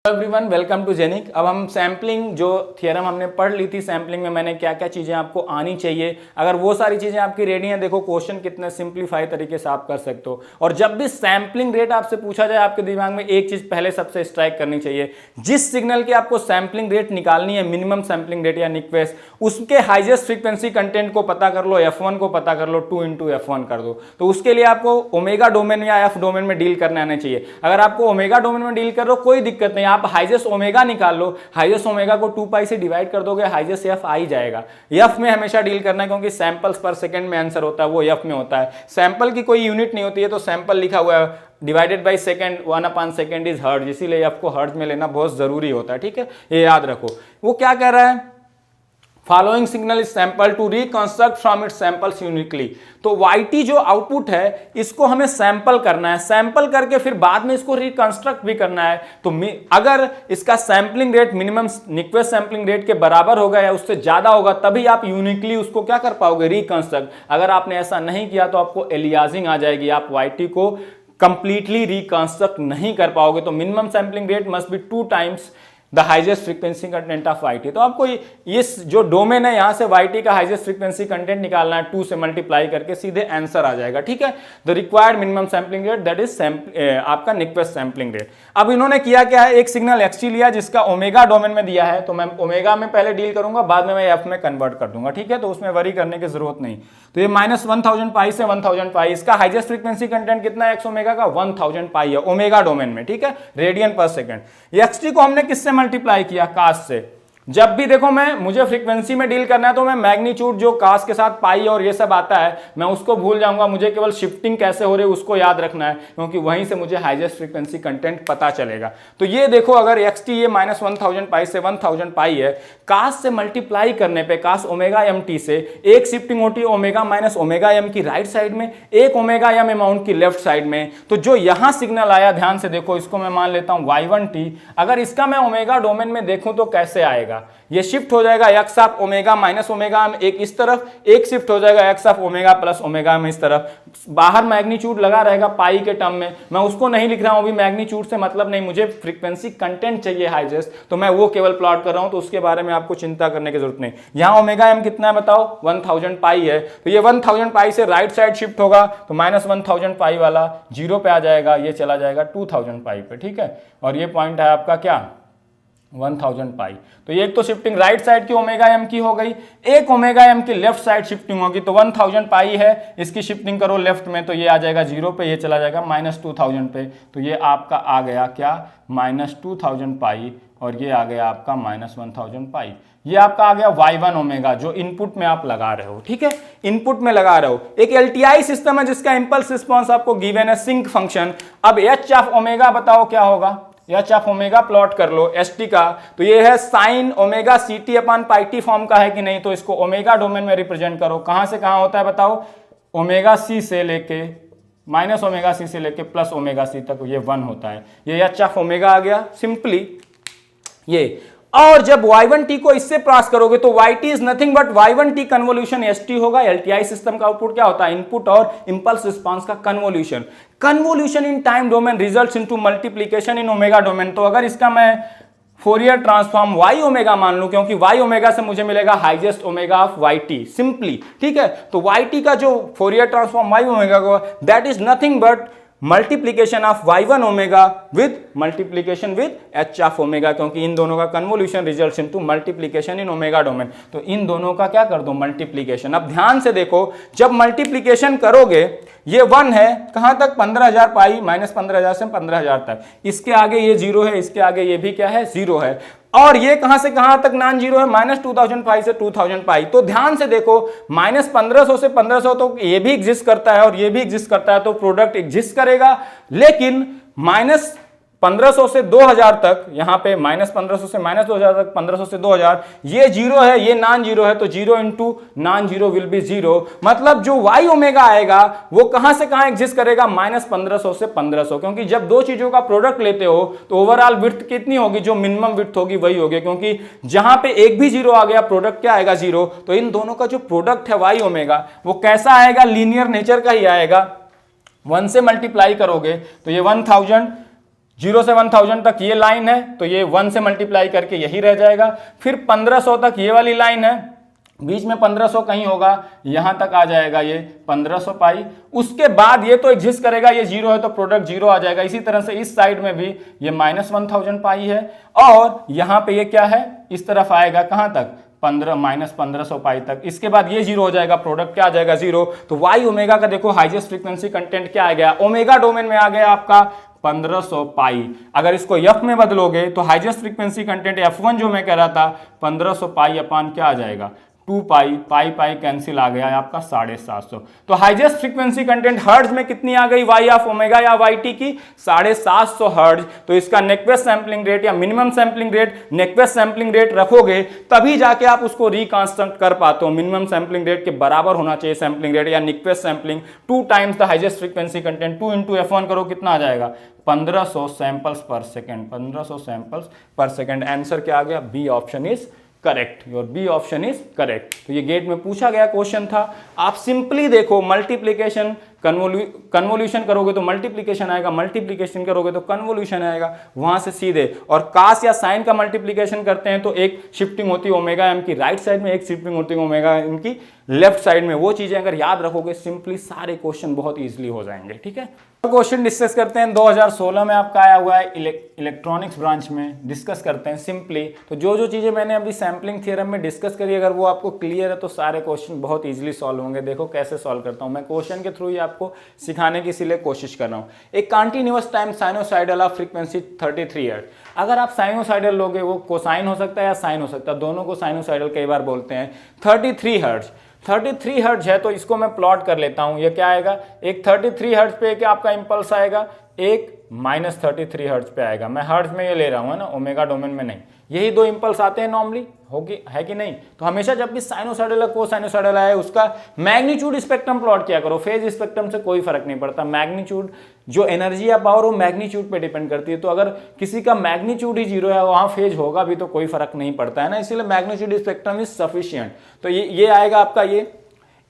Everyone welcome to genic. अब हम sampling जो थियरम हमने पढ़ ली थी, सैम्पलिंग में मैंने क्या क्या चीज़ें आपको आनी चाहिए, अगर वो सारी चीज़ें आपकी रेडी हैं, देखो क्वेश्चन कितने सिंप्लीफाई तरीके से आप कर सकते हो। और जब भी सैम्पलिंग रेट आपसे पूछा जाए, आपके दिमाग में एक चीज़ पहले सबसे स्ट्राइक करनी चाहिए, जिस सिग्नल की आपको सैम्पलिंग रेट निकालनी है, मिनिमम सैम्पलिंग रेट या निक्वेस्ट, उसके हाइएस्ट फ्रीक्वेंसी कंटेंट को पता कर लो, F1 को पता कर लो, 2 इंटू F1 कर दो। तो उसके लिए आपको ओमेगा डोमेन या F डोमेन में डील करने आना चाहिए। अगर आपको ओमेगा डोमेन में डील कर रहे हो कोई दिक्कत नहीं, आप हाइजेस्ट ओमेगा निकाल लो, हाइजेस्ट ओमेगा को 2 पाई से डिवाइड कर दोगे, हाइजेस्ट एफ आ ही जाएगा। एफ में हमेशा डील करना है, क्योंकि सैंपल्स पर सेकंड में आंसर होता है, वो एफ में होता है। सैंपल की कोई यूनिट नहीं होती है, तो सैंपल लिखा हुआ है डिवाइडेड बाई सेकंड, 1/सेकंड इज हर्ट्ज, इसीलिए एफ को हर्ट्ज में लेना बहुत जरूरी होता है। ठीक है, ये याद रखो। वो क्या कह रहा है, following signal is sample to reconstruct from its samples uniquely. तो वाईटी जो आउटपुट है, इसको हमें सैंपल करना है, सैंपल करके फिर बाद में इसको रिकंस्ट्रक्ट भी करना है। तो अगर इसका sampling rate minimum Nyquist sampling rate के बराबर होगा या उससे ज्यादा होगा, तभी आप यूनिकली उसको क्या कर पाओगे, रिकंस्ट्रक्ट। अगर आपने ऐसा नहीं किया तो आपको एलियासिंग आ जाएगी, आप वाईटी को कंप्लीटली रिकंस्ट्रक्ट नहीं कर पाओगे। तो minimum sampling rate must be 2 times the highest frequency content of y t. तो आपको ये जो डोमेन है, यहां से वाईटी का हाइजेस्ट फ्रीक्वेंसी कंटेंट निकालना है, 2 से मल्टीप्लाई करके सीधे आंसर आ जाएगा। ठीक है, the required minimum sampling rate that is आपका निक्वेस्ट सैंपलिंग रेट। अब इन्होंने किया क्या है, एक सिग्नल एक्सटी लिया जिसका ओमेगा डोमेन में दिया है, तो मैं ओमेगा में पहले डील करूंगा, बाद में मैं एफ में कन्वर्ट कर दूंगा। ठीक है, तो उसमें वरी करने की जरूरत नहीं। तो ये -1000 पाई से 1000 पाई, इसका हाइजेस्ट फ्रीक्वेंसी कंटेंट कितना है, एक्स ओमेगा का 1000 पाई है ओमेगा डोमेन में। ठीक है, रेडियन पर सेकंड। एक्सटी को हमने किससे मल्टीप्लाई किया, कास से। जब भी देखो मुझे फ्रीक्वेंसी में डील करना है, तो मैं मैग्नीट्यूड जो कास के साथ पाई और ये सब आता है, मैं उसको भूल जाऊंगा, मुझे केवल शिफ्टिंग कैसे हो रही है उसको याद रखना है, क्योंकि वहीं से मुझे हाईएस्ट फ्रीक्वेंसी कंटेंट पता चलेगा। तो ये देखो, अगर एक्सटी ये -1000 पाई से 1000 पाई है, कास से मल्टीप्लाई करने पे, कास ओमेगा एम टी से एक शिफ्टिंग होती है ओमेगा माइनस ओमेगा एम की राइट साइड में, एक ओमेगा एम अमाउंट की लेफ्ट साइड में। तो जो यहां सिग्नल आया, ध्यान से देखो, इसको मैं मान लेता हूं y1t। अगर इसका मैं ओमेगा डोमेन में देखूं तो कैसे आएगा, ये शिफ्ट हो जाएगा x of omega minus omega m एक इस तरफ, एक शिफ्ट हो जाएगा x of omega plus omega m इस तरफ। बाहर मैग्नीट्यूड लगा रहेगा पाई के टर्म में, मैं उसको नहीं लिख रहा हूं, अभी मैग्नीट्यूड से मतलब नहीं, मुझे फ्रीक्वेंसी कंटेंट चाहिए हाईएस्ट, तो मैं वो केवल प्लॉट कर रहा हूं, तो उसके बारे में आपको चिंता करने की जरूरत नहीं। यहां ओमेगा एम कितना है बताओ, 1000 पाई है, तो ये 1000 पाई से राइट साइड शिफ्ट होगा, तो -1000 पाई वाला 0 पे आ जाएगा, ये चला जाएगा 2000 पाई पे। ठीक है, और ये पॉइंट है आपका क्या, 1000 पाई। तो ये एक तो शिफ्टिंग राइट साइड की ओमेगा एम की हो गई, एक ओमेगा एम की लेफ्ट साइड शिफ्टिंग होगी। तो 1000 पाई है, इसकी शिफ्टिंग करो लेफ्ट में, तो ये आ जाएगा 0 पे, ये चला जाएगा -2000 पे। तो ये आपका आ गया क्या, -2000 पाई, और ये आ गया आपका -1000 पाई। ये आपका आ गया y1 ओमेगा, जो इनपुट में आप लगा रहे हो। ठीक है, इनपुट में लगा रहे हो। एक LTI सिस्टम है जिसका इंपल्स रिस्पॉन्स आपको गिवन है, सिंक फंक्शन। अब h ऑफ ओमेगा बताओ क्या होगा, एच ऑफ ओमेगा प्लॉट कर लो एस टी का, तो ये है sine omega c t upon pi t form का है कि नहीं, तो इसको ओमेगा डोमेन में रिप्रेजेंट करो। कहां से कहां होता है बताओ, ओमेगा सी से लेके माइनस ओमेगा सी से लेके प्लस ओमेगा सी तक ये 1 होता है। ये एच ऑफ ओमेगा आ गया सिंपली ये। और जब y1t को इससे पास करोगे तो yt is nothing but y1t convolution st होगा। LTI सिस्टम का आउटपुट क्या होता है, इनपुट और इंपल्स रिस्पांस का convolution. Convolution in time domain results into multiplication in omega domain. तो अगर इसका मैं फोरियर ट्रांसफॉर्म y ओमेगा मान लूं, क्योंकि y ओमेगा से मुझे मिलेगा highest omega of yt simply. ठीक है, तो yt का जो फोरियर ट्रांसफॉर्म y ओमेगा को, that is nothing but multiplication of y1 omega with multiplication with h of omega, क्योंकि इन दोनों का कन्वोल्यूशन रिजल्ट्स इनटू मल्टीप्लीकेशन इन ओमेगा डोमेन। तो इन दोनों का क्या कर दो, मल्टीप्लीकेशन। अब ध्यान से देखो, जब मल्टीप्लीकेशन करोगे, ये 1 है कहां तक, 15000 पाई, -15000 से 15000 तक, इसके आगे ये 0 है, इसके आगे ये भी क्या है, 0 है। और ये कहां से कहां तक नॉन जीरो है, -2000 पाई से 2000 पाई। तो ध्यान से देखो, -1500 से 1500 तो ये भी एग्जिस्ट करता है और ये भी एग्जिस्ट करता है, तो प्रोडक्ट एग्जिस्ट करेगा। लेकिन -1500 से 2000 तक, यहां पे -1500 से -2000 तक, 1500 से 2000, ये 0 है, ये नॉन जीरो है, तो 0 into non zero will be 0। मतलब जो y ओमेगा आएगा वो कहां से कहां एग्जिस्ट करेगा, -1500 से 1500, क्योंकि जब दो चीजों का प्रोडक्ट लेते हो तो ओवरऑल विड्थ कितनी होगी, जो मिनिमम विड्थ होगी वही होगी, क्योंकि जहां पे एक भी 0 आ गया प्रोडक्ट क्या आएगा, 0। तो इन दोनों का जो प्रोडक्ट है y ओमेगा, वो कैसा आएगा, लीनियर नेचर का ही आएगा। 1 से मल्टीप्लाई करोगे तो ये 1000 0 से 1000 तक ये लाइन है, तो ये 1 से मल्टीप्लाई करके यही रह जाएगा। फिर 1500 तक ये वाली लाइन है, बीच में 1500 कहीं होगा, यहां तक आ जाएगा ये 1500 पाई। उसके बाद ये तो एग्जिस्ट करेगा, ये 0 है तो प्रोडक्ट 0 आ जाएगा। इसी तरह से इस साइड में भी ये -1000 पाई है, और यहां पे ये क्या है, इस तरफ आएगा कहां तक, -1500 पाई तक। इसके बाद ये 0 हो जाएगा, प्रोडक्ट क्या आ जाएगा, 0। तो वाई ओमेगा का देखो हाईएस्ट फ्रीक्वेंसी कंटेंट क्या आ गया, ओमेगा डोमेन में आ गया आपका 1500 पाई। अगर इसको एफ में बदलोगे तो हाईएस्ट फ्रीक्वेंसी कंटेंट F1 जो मैं कह रहा था 1500 पाई अपान क्या आ जाएगा, 2 पाई, पाई पाई कैंसिल आ गया है आपका 750। तो हाईएस्ट फ्रीक्वेंसी कंटेंट हर्ट्ज में कितनी आ गई, वाई ऑफ ओमेगा या वाई टी की 750 हर्ट्ज। तो इसका नेक्वेस्ट सैंपलिंग रेट या minimum sampling rate, Nyquist sampling rate रखोगे तभी जाके आप उसको रिकंस्ट्रक्ट कर पाते हो। मिनिमम सैंपलिंग रेट के बराबर होना चाहिए सैंपलिंग रेट या Nyquist sampling, 2 times the highest frequency content. 2 into F1 करो कितना आ जाएगा, 1500 samples per second, 1500 samples per second. Answer क्या आ गया, B option is correct, your B option is correct. तो ये गेट में पूछा गया क्वेश्चन था। आप सिंपली देखो, मल्टीप्लीकेशन कन्वोल्यूशन करोगे तो मल्टीप्लीकेशन आएगा, मल्टीप्लीकेशन करोगे तो कन्वोल्यूशन आएगा, वहां से सीधे। और कास या साइन का मल्टीप्लीकेशन करते हैं तो एक शिफ्टिंग होती है ओमेगा एम की राइट साइड में, एक शिफ्टिंग होती है ओमेगा एम की लेफ्ट साइड में। वो चीजें अगर याद रखोगे सिंपली सारे क्वेश्चन बहुत इजीली हो जाएंगे। ठीक है, क्वेश्चन डिस्कस करते हैं 2016 में आपका आया हुआ है इलेक्ट्रॉनिक्स ब्रांच में, डिस्कस करते हैं सिंपली। तो जो जो चीजें मैंने अभी सैम्पलिंग थ्योरम में डिस्कस करी, अगर वो आपको क्लियर है तो सारे क्वेश्चन बहुत इजीली सॉल्व होंगे। देखो कैसे सॉल्व करता हूं मैं, क्वेश्चन के थ्रू ही आपको सिखाने की इसीलिए कोशिश कर रहा हूं। एक continuous time sinusoidal of frequency 33 hertz. अगर आप साइनोसाइडल लोगे, वो कोसाइन हो सकता है या साइन हो सकता है, दोनों को साइनोसाइडल कई बार बोलते हैं। 33 हर्ट्ज, 33 हर्ट्ज है तो इसको मैं प्लॉट कर लेता हूं। ये क्या आएगा, एक 33 हर्ट्ज पे क्या आपका इंपल्स आएगा, एक -33 हर्ट्ज पे आएगा। मैं हर्ट्ज में ये ले रहा हूं है ना, ओमेगा डोमेन में नहीं। यही दो इंपल्स आते हैं नॉर्मली, होगी है कि नहीं। तो हमेशा जब भी साइनोसाइडल को साइनोसाइडल आए उसका मैग्नीट्यूड स्पेक्ट्रम प्लॉट किया करो। फेज स्पेक्ट्रम से कोई फर्क नहीं पड़ता, मैग्नीट्यूड जो एनर्जी या पावर वो मैग्नीट्यूड पे डिपेंड करती है। तो अगर किसी का मैग्नीट्यूड ही 0 है, वहां फेज होगा भी तो कोई फर्क नहीं पड़ता है ना, इसीलिए मैग्नीट्यूड स्पेक्ट्रम इज सफिशिएंट। तो ये आएगा आपका, ये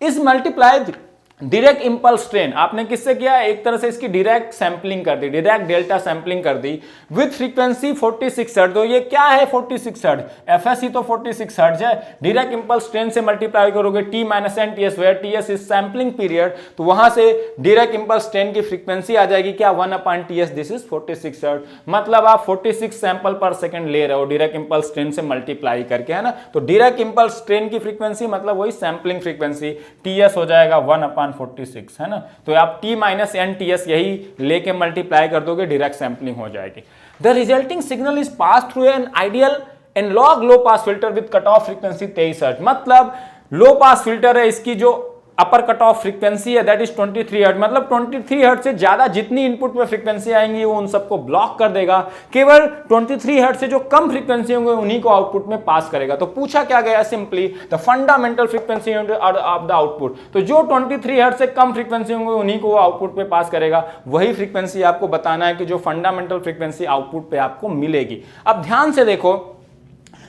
इस मल्टीप्लाइड डायरेक्ट इंपल्स ट्रेन आपने किससे किया, एक तरह से इसकी डायरेक्ट सैंपलिंग कर दी, डायरेक्ट डेल्टा सैंपलिंग कर दी विद फ्रीक्वेंसी 46 हर्ट्ज। तो ये क्या है 46 हर्ट्ज, एफएस ही तो 46 हर्ट्ज है। डायरेक्ट इंपल्स ट्रेन से मल्टीप्लाई करोगे t - n ts, where ts is sampling period, तो वहां से डायरेक्ट इंपल्स ट्रेन की फ्रीक्वेंसी आ जाएगी क्या, 1/ts, दिस इज 46 हर्ट्ज। मतलब आप 46 सैंपल पर सेकंड ले रहे हो डायरेक्ट इंपल्स ट्रेन से मल्टीप्लाई करके, है ना। तो डायरेक्ट इंपल्स ट्रेन की फ्रीक्वेंसी मतलब वही सैंपलिंग फ्रीक्वेंसी, ts हो जाएगा 1/46, है ना। तो आप t - n ts यही लेके मल्टीप्लाई कर दोगे, डायरेक्ट सैंपलिंग हो जाएगी। The resulting signal is pass through an ideal analog low pass filter with cut off frequency 23 hertz. मतलब लो पास फिल्टर है, इसकी जो अपर कट ऑफ फ्रीक्वेंसी है दैट इज 23 हर्ट्ज। मतलब 23 हर्ट्ज से ज्यादा जितनी इनपुट में फ्रीक्वेंसी आएंगी वो उन सबको ब्लॉक कर देगा, केवल 23 हर्ट्ज से जो कम फ्रीक्वेंसी होंगे उन्हीं को आउटपुट में पास करेगा। तो पूछा क्या गया, simply the fundamental frequency of the output. तो जो 23 हर्ट्ज से कम फ्रीक्वेंसी होंगे उन्हीं को आउटपुट पे पास करेगा। वही फ्रीक्वेंसी आपको बताना है कि जो फंडामेंटल फ्रीक्वेंसी आउटपुट पे आपको मिलेगी। अब ध्यान से देखो,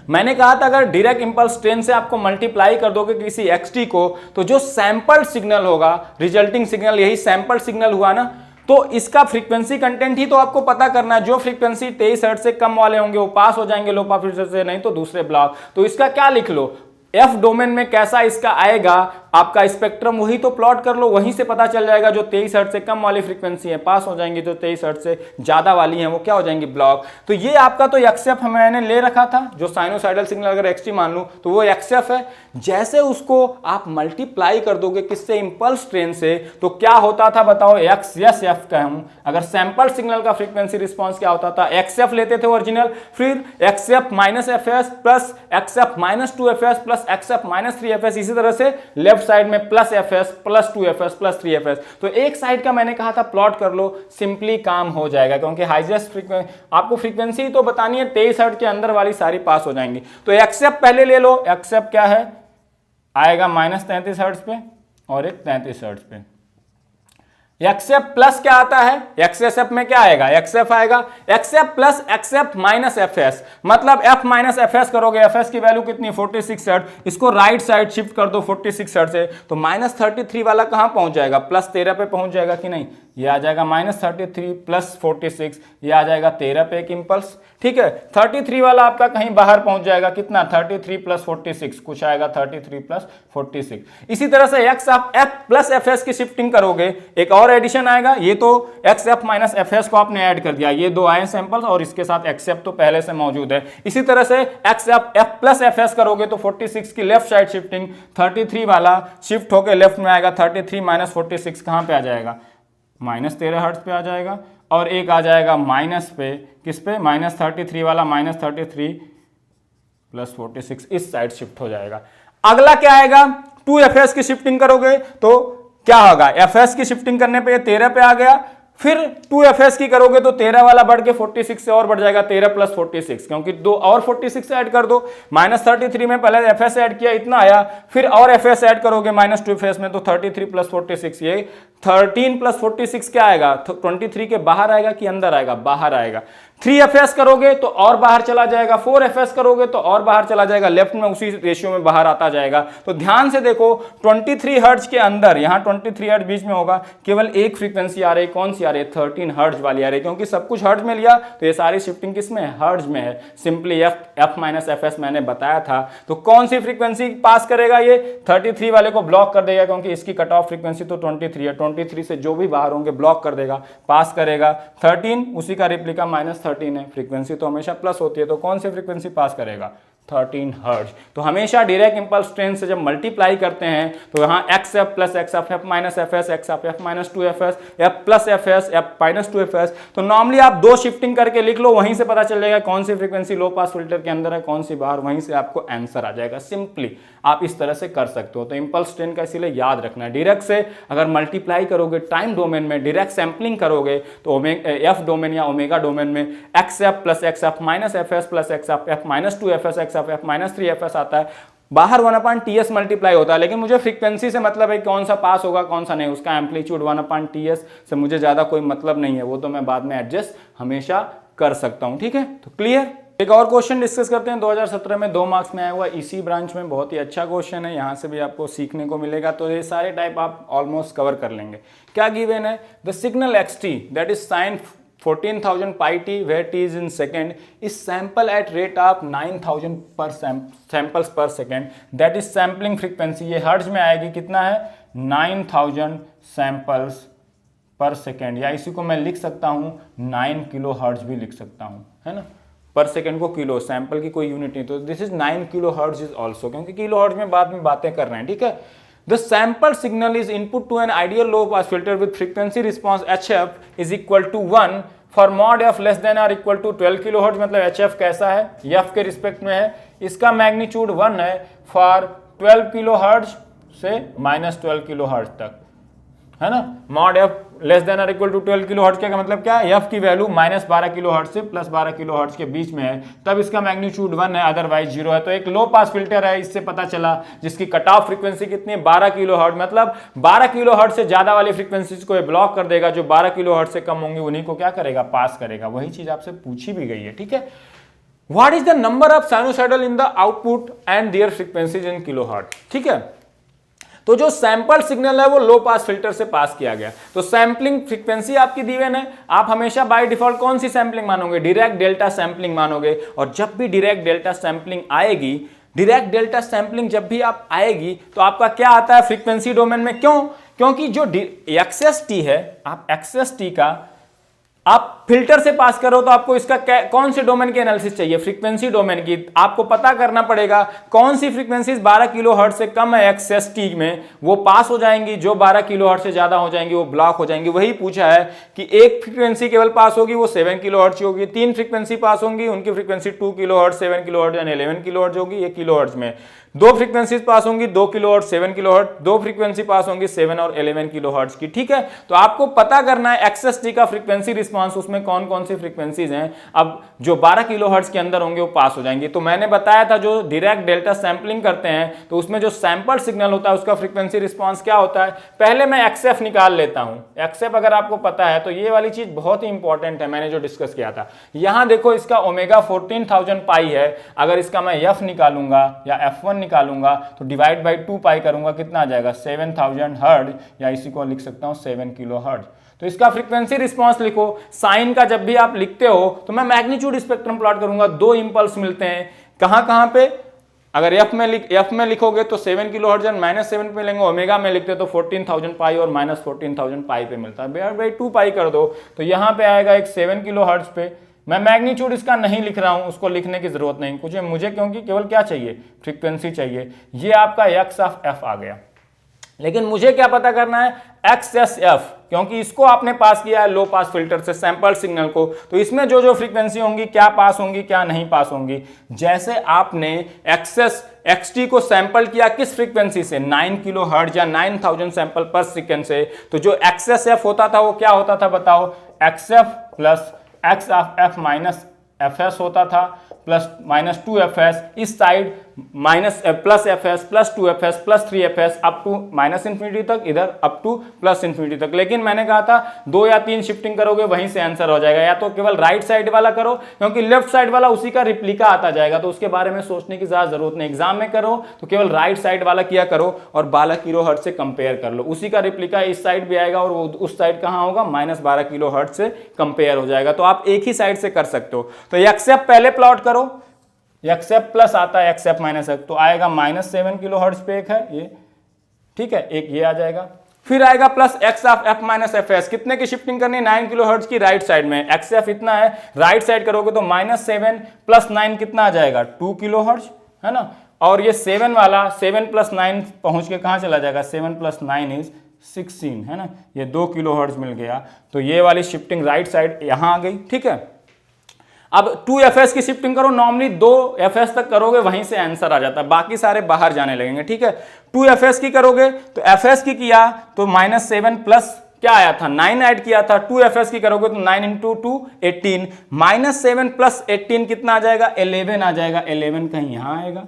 मैंने कहा था अगर डायरेक्ट इंपल्स ट्रेन से आपको मल्टीप्लाई कर दोगे किसी xt को, तो जो सैंपल सिग्नल होगा, रिजल्टिंग सिग्नल यही सैंपल सिग्नल हुआ ना, तो इसका फ्रीक्वेंसी कंटेंट ही तो आपको पता करना है। जो फ्रीक्वेंसी 23 हर्ट्ज से कम वाले होंगे वो पास हो जाएंगे लो पास फिल्टर से, नहीं तो दूसरे ब्लॉक। तो इसका क्या लिख लो, एफ डोमेन में कैसा इसका आएगा आपका स्पेक्ट्रम, वही तो प्लॉट कर लो, वहीं से पता चल जाएगा। जो 23 हर्ट्ज से कम वाली फ्रीक्वेंसी है पास हो जाएंगी, जो 23 हर्ट्ज से ज्यादा वाली हैं वो क्या हो जाएंगी, ब्लॉक। तो ये आपका तो एक्सएफ मैंने ले रखा था, जो साइनोसाइडल सिग्नल अगर एक्सटी मान लूं तो वो एक्सएफ है। जैसे उसको आप मल्टीप्लाई कर दोगे किससे, इंपल्स ट्रेन से, तो क्या होता था बताओ, एक्स यस एफ का हूं। अगर सैंपल सिग्नल का फ्रीक्वेंसी रिस्पॉन्स क्या होता था, एक्सएफ लेते थे ओरिजिनल, फिर x f -fs plus x f -2fs plus x f -3fs, इसी तरह से लेफ्ट साइड में plus fs plus 2fs plus 3fs। तो एक साइड का मैंने कहा था प्लॉट कर लो, सिंपली काम हो जाएगा, क्योंकि हाईएस्ट फ्रीक्वेंसी आपको फ्रीक्वेंसी तो बतानी है, 23 हर्ट्ज के अंदर वाली सारी पास हो जाएंगी। तो एक्सेप्ट पहले ले लो, एक्सेप्ट क्या है आएगा -33 हर्ट्ज पे और एक 33 हर्ट्ज पे। एक्सएफ प्लस क्या आता है, एक्सएसएफ में क्या आएगा, एक्सएफ आएगा, एक्सएफ प्लस एक्सएफ माइनस एफएस, मतलब एफ माइनस एफएस करोगे, एफएस की वैल्यू कितनी 46 हर्ट्ज, इसको राइट साइड शिफ्ट कर दो 46 हर्ट्ज से, तो -33 वाला कहां पहुंच जाएगा, +13 पे पहुंच जाएगा कि नहीं, ये आ जाएगा -33 प्लस 46, ये आ जाएगा 13 पे एक इंपल्स, ठीक है। 33 वाला आपका कहीं बाहर पहुंच जाएगा, कितना 33 प्लस 46 कुछ आएगा 33 प्लस 46। इसी तरह से एक्स आप एफ प्लस एफ एस की शिफ्टिंग करोगे, एक और एडिशन आएगा, ये तो x F minus f S को आपने ऐड कर दिया, ये दो आए सैंपल्स और इसके साथ एक्स एफ तो पहले से मौजूद है। इसी तरह से x F F plus f S करोगे तो 46 की लेफ्ट साइड शिफ्टिंग, 33 वाला शिफ्ट होकर लेफ्ट में आएगा, 33 माइनस 46 कहां पे आ जाएगा, -13 हर्ट्ज पे आ जाएगा, और एक आ जाएगा माइनस पे, किस पे, -33 वाला -33 प्लस 46 इस साइड शिफ्ट हो जाएगा। अगला क्या आएगा, 2fs की शिफ्टिंग करोगे तो क्या होगा, fs की शिफ्टिंग करने पे ये 13 पे आ गया, फिर 2fs की करोगे तो 13 वाला बढ़ के 46 से और बढ़ जाएगा, 13 प्लस 46, क्योंकि दो और 46 ऐड कर दो, -33 में पहले fs ऐड किया इतना आया, फिर और fs ऐड करोगे -2fs में तो 33 प्लस 46, ये 13 प्लस 46 क्या आएगा, 23 के बाहर आएगा कि अंदर आएगा, बाहर आएगा। 3fs करोगे तो और बाहर चला जाएगा, 4fs करोगे तो और बाहर चला जाएगा, लेफ्ट में उसी रेशियो में बाहर आता जाएगा। तो ध्यान से देखो 23 हर्ट्ज के अंदर, यहां 23 हर्ट्ज बीच में होगा, केवल एक फ्रीक्वेंसी आ रही, कौन सी आ रही है, 13 हर्ट्ज वाली आ रही है, क्योंकि सब कुछ हर्ट्ज में लिया तो ये सारी शिफ्टिंग किस में है, हर्ट्ज में है। Simply F minus f S मैंने बताया था। तो कौन सी फ्रीक्वेंसी पास करेगा, ये 33 वाले को ब्लॉक कर देगा, क्योंकि इसकी कट ऑफ फ्रीक्वेंसी तो 23 है, 23 से जो भी बाहर होंगे ब्लॉक कर देगा, पास करेगा। 13 उसी का रिप्लिका -13 है, फ्रीक्वेंसी तो हमेशा प्लस होती है, तो कौन सी फ्रीक्वेंसी पास करेगा, 13 हर्ट्ज। तो हमेशा डायरेक्ट इंपल्स ट्रेन से जब मल्टीप्लाई करते हैं तो यहाँ x f plus x F F minus f S, x F F minus 2fs, F plus f S, F minus 2fs। तो नॉर्मली आप दो शिफ्टिंग करके लिख लो, वहीं से पता चल जाएगा कौन सी फ्रीक्वेंसी लो पास फिल्टर के अंदर है, कौन सी बाहर, वहीं से आपको आंसर आ जाएगा। सिंपली आप इस तरह से कर सकते हो। तो इंपल्स ट्रेन का इसीलिए याद रखना है, डायरेक्ट से अगर मल्टीप्लाई करोगे टाइम डोमेन में, डायरेक्ट सैम्पलिंग करोगे तो एफ डोमेन या ओमेगा डोमेन में x f plus x F minus f s plus x F F minus 2fs, x F F minus 3fs आता है, बाहर 1/ts मल्टीप्लाई होता है। लेकिन मुझे फ्रीक्वेंसी से मतलब है कौन सा पास होगा कौन सा नहीं, उसका एम्पलीट्यूड 1/ts से मुझे ज्यादा कोई मतलब नहीं है, वो तो मैं बाद में एडजस्ट हमेशा कर सकता हूं। ठीक है, तो क्लियर। एक और क्वेश्चन डिस्कस करते हैं, 2017 में 2 मार्क्स में आया हुआ, इसी ब्रांच में, बहुत ही अच्छा क्वेश्चन है, यहाँ से भी आपको सीखने को मिलेगा। तो ये सारे टाइप आप ऑलमोस्ट कवर कर लेंगे। क्या गिवन है, the signal xt that is sine 14,000 pi t where t is in second is sample at rate of 9,000 per samples per second, that is sampling frequency, ये हर्ट्ज में आएगी, कितना है 9,000 सैंपल्स पर सेकेंड, या इसी को मैं लिख सकता हूँ 9 किलो हर्ट्ज भी लिख सकता हूँ, है ना, पर सेकेंड को किलो, सैंपल की कोई यूनिट नहीं, तो this is 9 kilo hertz is also, क्योंकि किलो हर्ट्ज में बाद में बातें कर रहे हैं। ठीक है, the sample signal is input to an ideal low pass filter with frequency response hf is equal to 1 for mod f less than or equal to 12 kilohertz. मतलब hf कैसा है, f के रिस्पेक्ट में है, इसका मैग्नीट्यूड 1 है for 12 kilohertz से -12 kilohertz तक, है ना। मॉड एफ लेस देन और इक्वल टू 12 किलोहर्ट्ज का मतलब क्या है, एफ की वैल्यू -12 किलोहर्ट्ज से +12 किलोहर्ट्ज के बीच में है, तब इसका मैग्नीट्यूड 1 है, अदरवाइज 0 है। तो एक लो पास फिल्टर है, इससे पता चला, जिसकी कट ऑफ फ्रीक्वेंसी कितनी है 12 किलोहर्ट्ज, मतलब 12 किलोहर्ट्ज से ज्यादा वाली फ्रीक्वेंसीज को ये ब्लॉक कर देगा, जो 12 किलोहर्ट्ज से कम होंगी उन्हीं को क्या करेगा, पास करेगा। वही चीज आपसे पूछी भी गई है। ठीक है, what is the number of sinusoidal in the output and their frequencies in kilohertz. ठीक है, तो जो सैंपल सिग्नल है वो लो पास फिल्टर से पास किया गया, तो सैंपलिंग फ्रीक्वेंसी आपकी गिवन है, आप हमेशा बाय डिफॉल्ट कौन सी सैंपलिंग मानोगे, डायरेक्ट डेल्टा सैंपलिंग मानोगे। और जब भी डायरेक्ट डेल्टा सैंपलिंग आएगी, डायरेक्ट डेल्टा सैंपलिंग जब भी आप आएगी तो आपका क्या आता है फ्रीक्वेंसी डोमेन में, क्यों, क्योंकि जो एक्सेस टी है, आप एक्सेस टी का आप फिल्टर से पास करो तो आपको इसका कौन से डोमेन की एनालिसिस चाहिए, फ्रीक्वेंसी डोमेन की। आपको पता करना पड़ेगा कौन सी फ्रीक्वेंसीज 12 किलोहर्ट्ज से कम है एक्सेस टी में, वो पास हो जाएंगी, जो 12 किलोहर्ट्ज से ज्यादा हो जाएंगी वो ब्लॉक हो जाएंगी। वही पूछा है कि एक फ्रीक्वेंसी केवल पास होगी, वो 7 किलोहर्ट्ज की होगी, 3 फ्रीक्वेंसी पास होंगी, उनकी frequency 2 kilohertz, 7 kilohertz and 11 kilohertz होगी, ये किलोहर्ट्ज में। 2 फ्रीक्वेंसीज पास होंगी, 2 किलोहर्ट्ज 7 किलोहर्ट्ज, 2 फ्रीक्वेंसी पास होंगी 7 और 11 किलोहर्ट्ज की। ठीक है, तो आपको पता करना है एक्सेस टी का फ्रीक्वेंसी रिस्पॉन्स रिस्पॉन्स, उसमें कौन कौन सी फ्रीक्वेंसीज हैं, अब जो 12 किलोहर्ट्ज के अंदर होंगे वो पास हो जाएंगी। तो मैंने बताया था जो डायरेक्ट डेल्टा सैंपलिंग करते हैं तो उसमें जो सैंपल सिग्नल होता है उसका फ्रीक्वेंसी रिस्पॉन्स क्या होता है। पहले मैं एक्सएफ निकाल लेता हूं। एक्सएफ अगर आपको पता है तो ये वाली चीज बहुत ही इंपॉर्टेंट है, मैंने जो डिस्कस किया था। यहां देखो इसका ओमेगा 14,000 पाई है, अगर इसका मैं एफ निकालूंगा या F1 निकालूंगा तो डिवाइड बाई 2 पाई करूंगा, कितना आ जाएगा 7000 हर्ट्ज, या इसी को लिख सकता हूं 7 किलो हर्ट्ज। तो इसका फ्रीक्वेंसी रिस्पांस लिखो। साइन का जब भी आप लिखते हो तो मैं मैग्नीट्यूड स्पेक्ट्रम प्लॉट करूंगा, दो इंपल्स मिलते हैं कहां पे, अगर एफ में लिखोगे तो 7 किलो हर्ट्ज -7 पे लेंगे, ओमेगा में लिखते तो 14,000 पाई और -14,000 पाई पे मिलता है, बाई 2 पाई कर दो तो यहां पे आएगा एक 7 किलो हर्ट्ज पे। मैं मैग्नीट्यूड इसका नहीं लिख रहा हूं, उसको लिखने की जरूरत नहीं कुछ मुझे, क्योंकि केवल क्या चाहिए, फ्रीक्वेंसी चाहिए। ये आपका एक्स ऑफ एफ आ गया। लेकिन मुझे क्या पता करना है, एक्स एस एफ, क्योंकि इसको आपने पास किया है लो पास फिल्टर से सैंपल सिग्नल को, तो इसमें जो जो फ्रीक्वेंसी होंगी क्या पास होंगी क्या नहीं पास होंगी। जैसे आपने एक्सेस एक्सटी को सैंपल किया किस फ्रीक्वेंसी से, 9 किलो हर्ट्ज या 9000 सैंपल पर सेकेंड से, तो जो एक्सेस एफ होता था वो क्या होता था बताओ, x f plus x of f minus f s होता था, प्लस -2fs, इस side minus plus f s plus 2fs plus 3fs up to -infinity तक, इधर अप टू +इंफिनिटी तक। लेकिन मैंने कहा था 2 या 3 शिफ्टिंग करोगे वहीं से आंसर हो जाएगा, या तो केवल राइट साइड वाला करो क्योंकि लेफ्ट साइड वाला उसी का रिप्लिका आता जाएगा, तो उसके बारे में सोचने की ज्यादा जरूरत नहीं। एग्जाम में करो तो केवल राइट साइड वाला किया करो और 12 किलो हर्ट्ज से कंपेयर कर लो, उसी का रिप्लिका इस साइड भी आएगा और वो उस साइड कहां होगा, -12 किलो हर्ट्ज से कंपेयर हो जाएगा। तो आप एक ही साइड से कर सकते हो। तो एक्सेप पहले प्लॉट करो, एक्सेप प्लस आता है एक्सेप माइनस है तो आएगा -7 किलो हर्ट्ज पे एक है ये, ठीक है, एक ये आ जाएगा। फिर आएगा plus x of f minus f S, कितने की शिफ्टिंग करनी, 9 किलो हर्ट्ज की राइट साइड में, एक्स एफ इतना है, राइट साइड करोगे तो -7 प्लस 9 कितना आ जाएगा, 2 किलो हर्ट्ज है ना। और ये 7 वाला 7 + 9 पहुंच के कहां चला जाएगा, 7 + 9 इज 16 है ना, ये 2 किलो हर्ट्ज मिल गया। तो ये वाली शिफ्टिंग राइट साइड यहां आ गई, ठीक है। अब 2fs की शिफ्टिंग करो, नॉर्मली 2fs तक करोगे वहीं से आंसर आ जाता है, बाकी सारे बाहर जाने लगेंगे, ठीक है। 2fs की करोगे तो fs की किया तो -7 प्लस क्या आया था 9 ऐड किया था, 2fs की करोगे तो 9 × 2 18, -7 + 18 कितना आ जाएगा, 11 आ जाएगा, 11 कहीं यहां आएगा,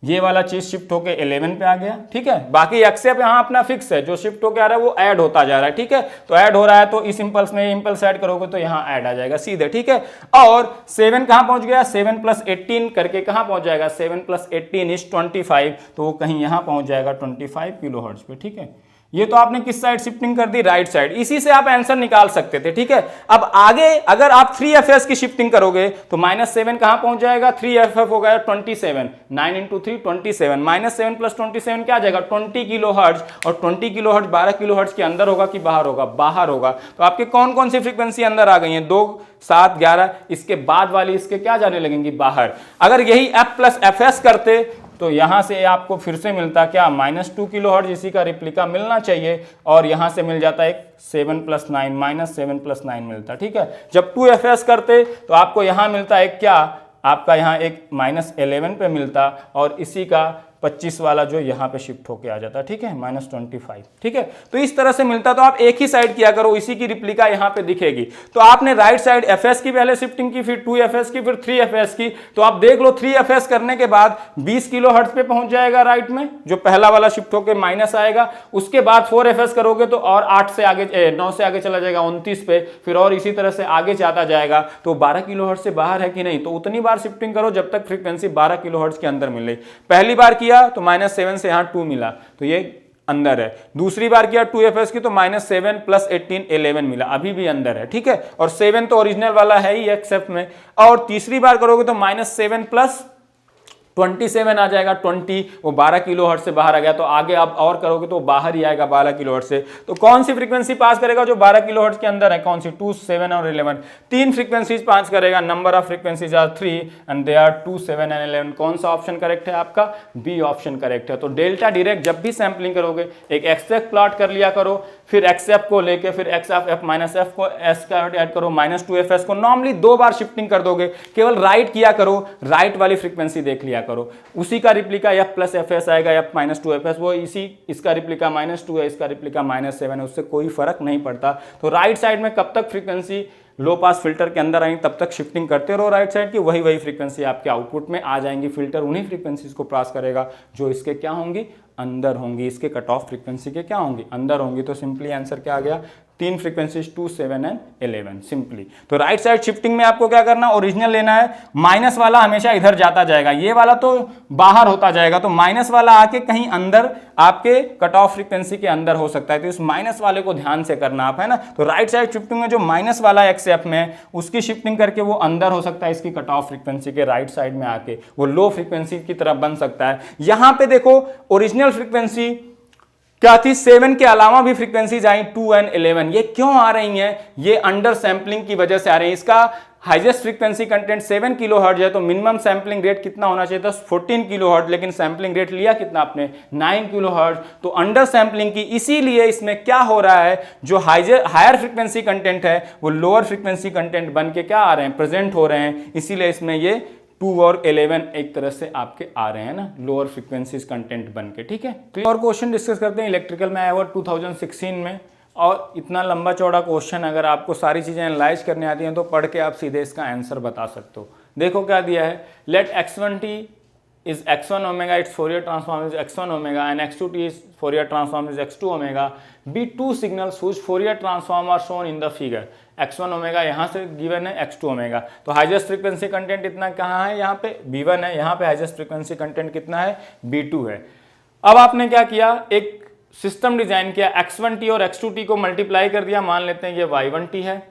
ये वाला चीज शिफ्ट होके 11 पे आ गया, ठीक है। बाकी एक्सेप यहां अपना फिक्स है, जो शिफ्ट होके आ रहा है वो ऐड होता जा रहा है, ठीक है। तो ऐड हो रहा है तो इस इंपल्स में इंपल्स ऐड करोगे तो यहां ऐड आ जाएगा सीधे, ठीक है। और 7 कहां पहुंच गया, 7 + 18 करके कहां पहुंच जाएगा, 7 + 18 इज 25, तो वो कहीं यहां पहुंच जाएगा 25 किलो हर्ट्ज पे, ठीक है। ये तो आपने किस साइड शिफ्टिंग कर दी, राइट साइड, इसी से आप आंसर निकाल सकते थे, ठीक है। अब आगे अगर आप 3fs की शिफ्टिंग करोगे तो -7 कहां पहुंच जाएगा, 3ff हो गया 27, 9 × 3 27, -7 + 27 क्या आ जाएगा, 20 किलो हर्ट्ज, और 20 किलो हर्ट्ज 12 किलो हर्ट्ज के अंदर होगा कि बाहर होगा, बाहर होगा। तो आपके कौन कौन सी फ्रीक्वेंसी अंदर आ गई है, 2 7 11, इसके बाद वाली इसके क्या जाने लगेंगी बाहर। अगर यही f + fs करते तो यहां से आपको फिर से मिलता क्या, -2 किलो हर्ट्ज, इसी का रिप्लिका मिलना चाहिए, और यहां से मिल जाता एक 7 + 9 -7 + 9 मिलता, ठीक है। जब 2fs करते तो आपको यहां मिलता है क्या, आपका यहां एक -11 पे मिलता, और इसी का 25 वाला जो यहाँ पे शिफ्ट होके आ जाता, ठीक है, -25, ठीक है। तो इस तरह से मिलता, तो आप एक ही साइड किया करो, इसी की रिप्लिका यहाँ पे दिखेगी। तो आपने राइट साइड fs की पहले शिफ्टिंग की, फिर 2fs की, फिर 3fs की, तो आप देख लो 3fs करने के बाद 20 किलो हर्ट्ज पे पहुंच जाएगा राइट में, जो पहला वाला शिफ्ट होके माइनस आएगा। उसके बाद 4fs करोगे तो और 8 से आगे 9 से आगे चला जाएगा 29 पे, फिर और इसी तरह से आगे जाता जाएगा। तो 12 किलो हर्ट्ज से बाहर है कि नहीं, तो उतनी बार शिफ्टिंग करो जब तक फ्रीक्वेंसी 12 किलो हर्ट्ज के अंदर मिले। पहली बार किया तो -7 से यहां 2 मिला, तो ये अंदर है। दूसरी बार किया 2fs की तो -7 + 18 11 मिला, अभी भी अंदर है, ठीक है। और 7 तो ओरिजिनल वाला है ही एक्सेप्ट में। और तीसरी बार करोगे तो -7 + 27 आ जाएगा, 20, वो 12 किलो हर्ट्ज से बाहर आ गया। तो आगे आप और करोगे तो बाहर ही आएगा 12 किलो हर्ट्ज से। तो कौन सी फ्रीक्वेंसी पास करेगा जो 12 किलो हर्ट्ज के अंदर है, कौन सी, 2 7 और 11, 3 फ्रीक्वेंसीज पास करेगा। Number of frequencies are 3 and they are 2 7 and 11। कौन सा ऑप्शन करेक्ट है आपका, बी ऑप्शन करेक्ट है। तो डेल्टा डायरेक्ट जब भी सैंपलिंग करोगे एक एक्सेप प्लॉट कर लिया करो, फिर एक्सेप को लेके फिर x of f minus F को एस का ऐड करो, -2fs को नॉर्मली 2 बार शिफ्टिंग कर दोगे, केवल राइट किया करो, राइट वाली फ्रीक्वेंसी देख लिया करो, उसी का रिप्लिका f + fs आएगा, f - 2fs, वो इसी इसका रिप्लिका -2 है, इसका रिप्लिका -7 है, उससे कोई फर्क नहीं पड़ता। तो राइट साइड में कब तक फ्रीक्वेंसी लो पास फिल्टर के अंदर आएंगे तब तक शिफ्टिंग करते रहो राइट साइड की, वही फ्रीक्वेंसी आपके आउटपुट में आ जाएंगी। फिल्टर उन्हीं फ्रीक्वेंसीज को पास करेगा जो इसके क्या होंगी, अंदर होंगी, इसके कट ऑफ फ्रीक्वेंसी के क्या होंगी, अंदर होंगी। तो सिंपली आंसर क्या आ गया, 3 फ्रीक्वेंसीज 2, 7 एंड 11 सिंपली। तो राइट साइड शिफ्टिंग में आपको क्या करना, ओरिजिनल लेना है, माइनस वाला हमेशा इधर जाता जाएगा, ये वाला तो बाहर होता जाएगा, तो माइनस वाला आके कहीं अंदर आपके कट ऑफ फ्रीक्वेंसी के अंदर हो सकता है, तो इस माइनस वाले को ध्यान से करना आप, है ना। तो राइट साइड शिफ्टिंग में जो माइनस वाला एक्सएफ में उसकी शिफ्टिंग करके वो अंदर हो सकता है इसकी कट ऑफ फ्रीक्वेंसी के राइट साइड में आके वो लो फ्रीक्वेंसी की तरफ बन सकता है। यहां पे देखो ओरिजिनल फ्रीक्वेंसी क्या थी, 7 के अलावा भी फ्रीक्वेंसीज आई 2 एंड 11। ये क्यों आ रही हैं, ये अंडर सैंपलिंग की वजह से आ रही है। इसका हाईएस्ट फ्रीक्वेंसी कंटेंट 7 किलोहर्ट्ज है, तो मिनिमम सैंपलिंग रेट कितना होना चाहिए था, 14 किलोहर्ट्ज, लेकिन सैंपलिंग रेट लिया कितना आपने, 9 किलोहर्ट्ज। तो अंडर सैंपलिंग की, इसीलिए इसमें क्या हो रहा है, जो हायर फ्रीक्वेंसी कंटेंट है वो लोअर फ्रीक्वेंसी कंटेंट बन के क्या आ रहे हैं, प्रेजेंट हो रहे हैं, इसीलिए इसमें ये 2 और 11 एक तरह से आपके आ रहे हैं ना, लोअर फ्रीक्वेंसीज कंटेंट बन के, ठीक है। तो और क्वेश्चन डिस्कस करते हैं, इलेक्ट्रिकल में आया हुआ 2016 में, और इतना लंबा चौड़ा क्वेश्चन, अगर आपको सारी चीज़ें एनालाइज करने आती हैं तो पढ़ के आप सीधे इसका आंसर बता सकते हो। देखो क्या दिया है, late x1t is x1 omega, its Fourier transform is x1 omega, and x2t is Fourier transform is x2 omega, be two signals whose Fourier transform are shown in the figure। x1 omega यहाँ से given है, x2 omega, तो highest frequency content इतना कहाँ है, यहाँ पे b1 है, यहाँ पे हाईएस्ट फ्रीक्वेंसी कंटेंट कितना है, b2 है। अब आपने क्या किया, एक सिस्टम डिजाइन किया, x1t और x2t को मल्टीप्लाई कर दिया, मान लेते हैं ये y1t है,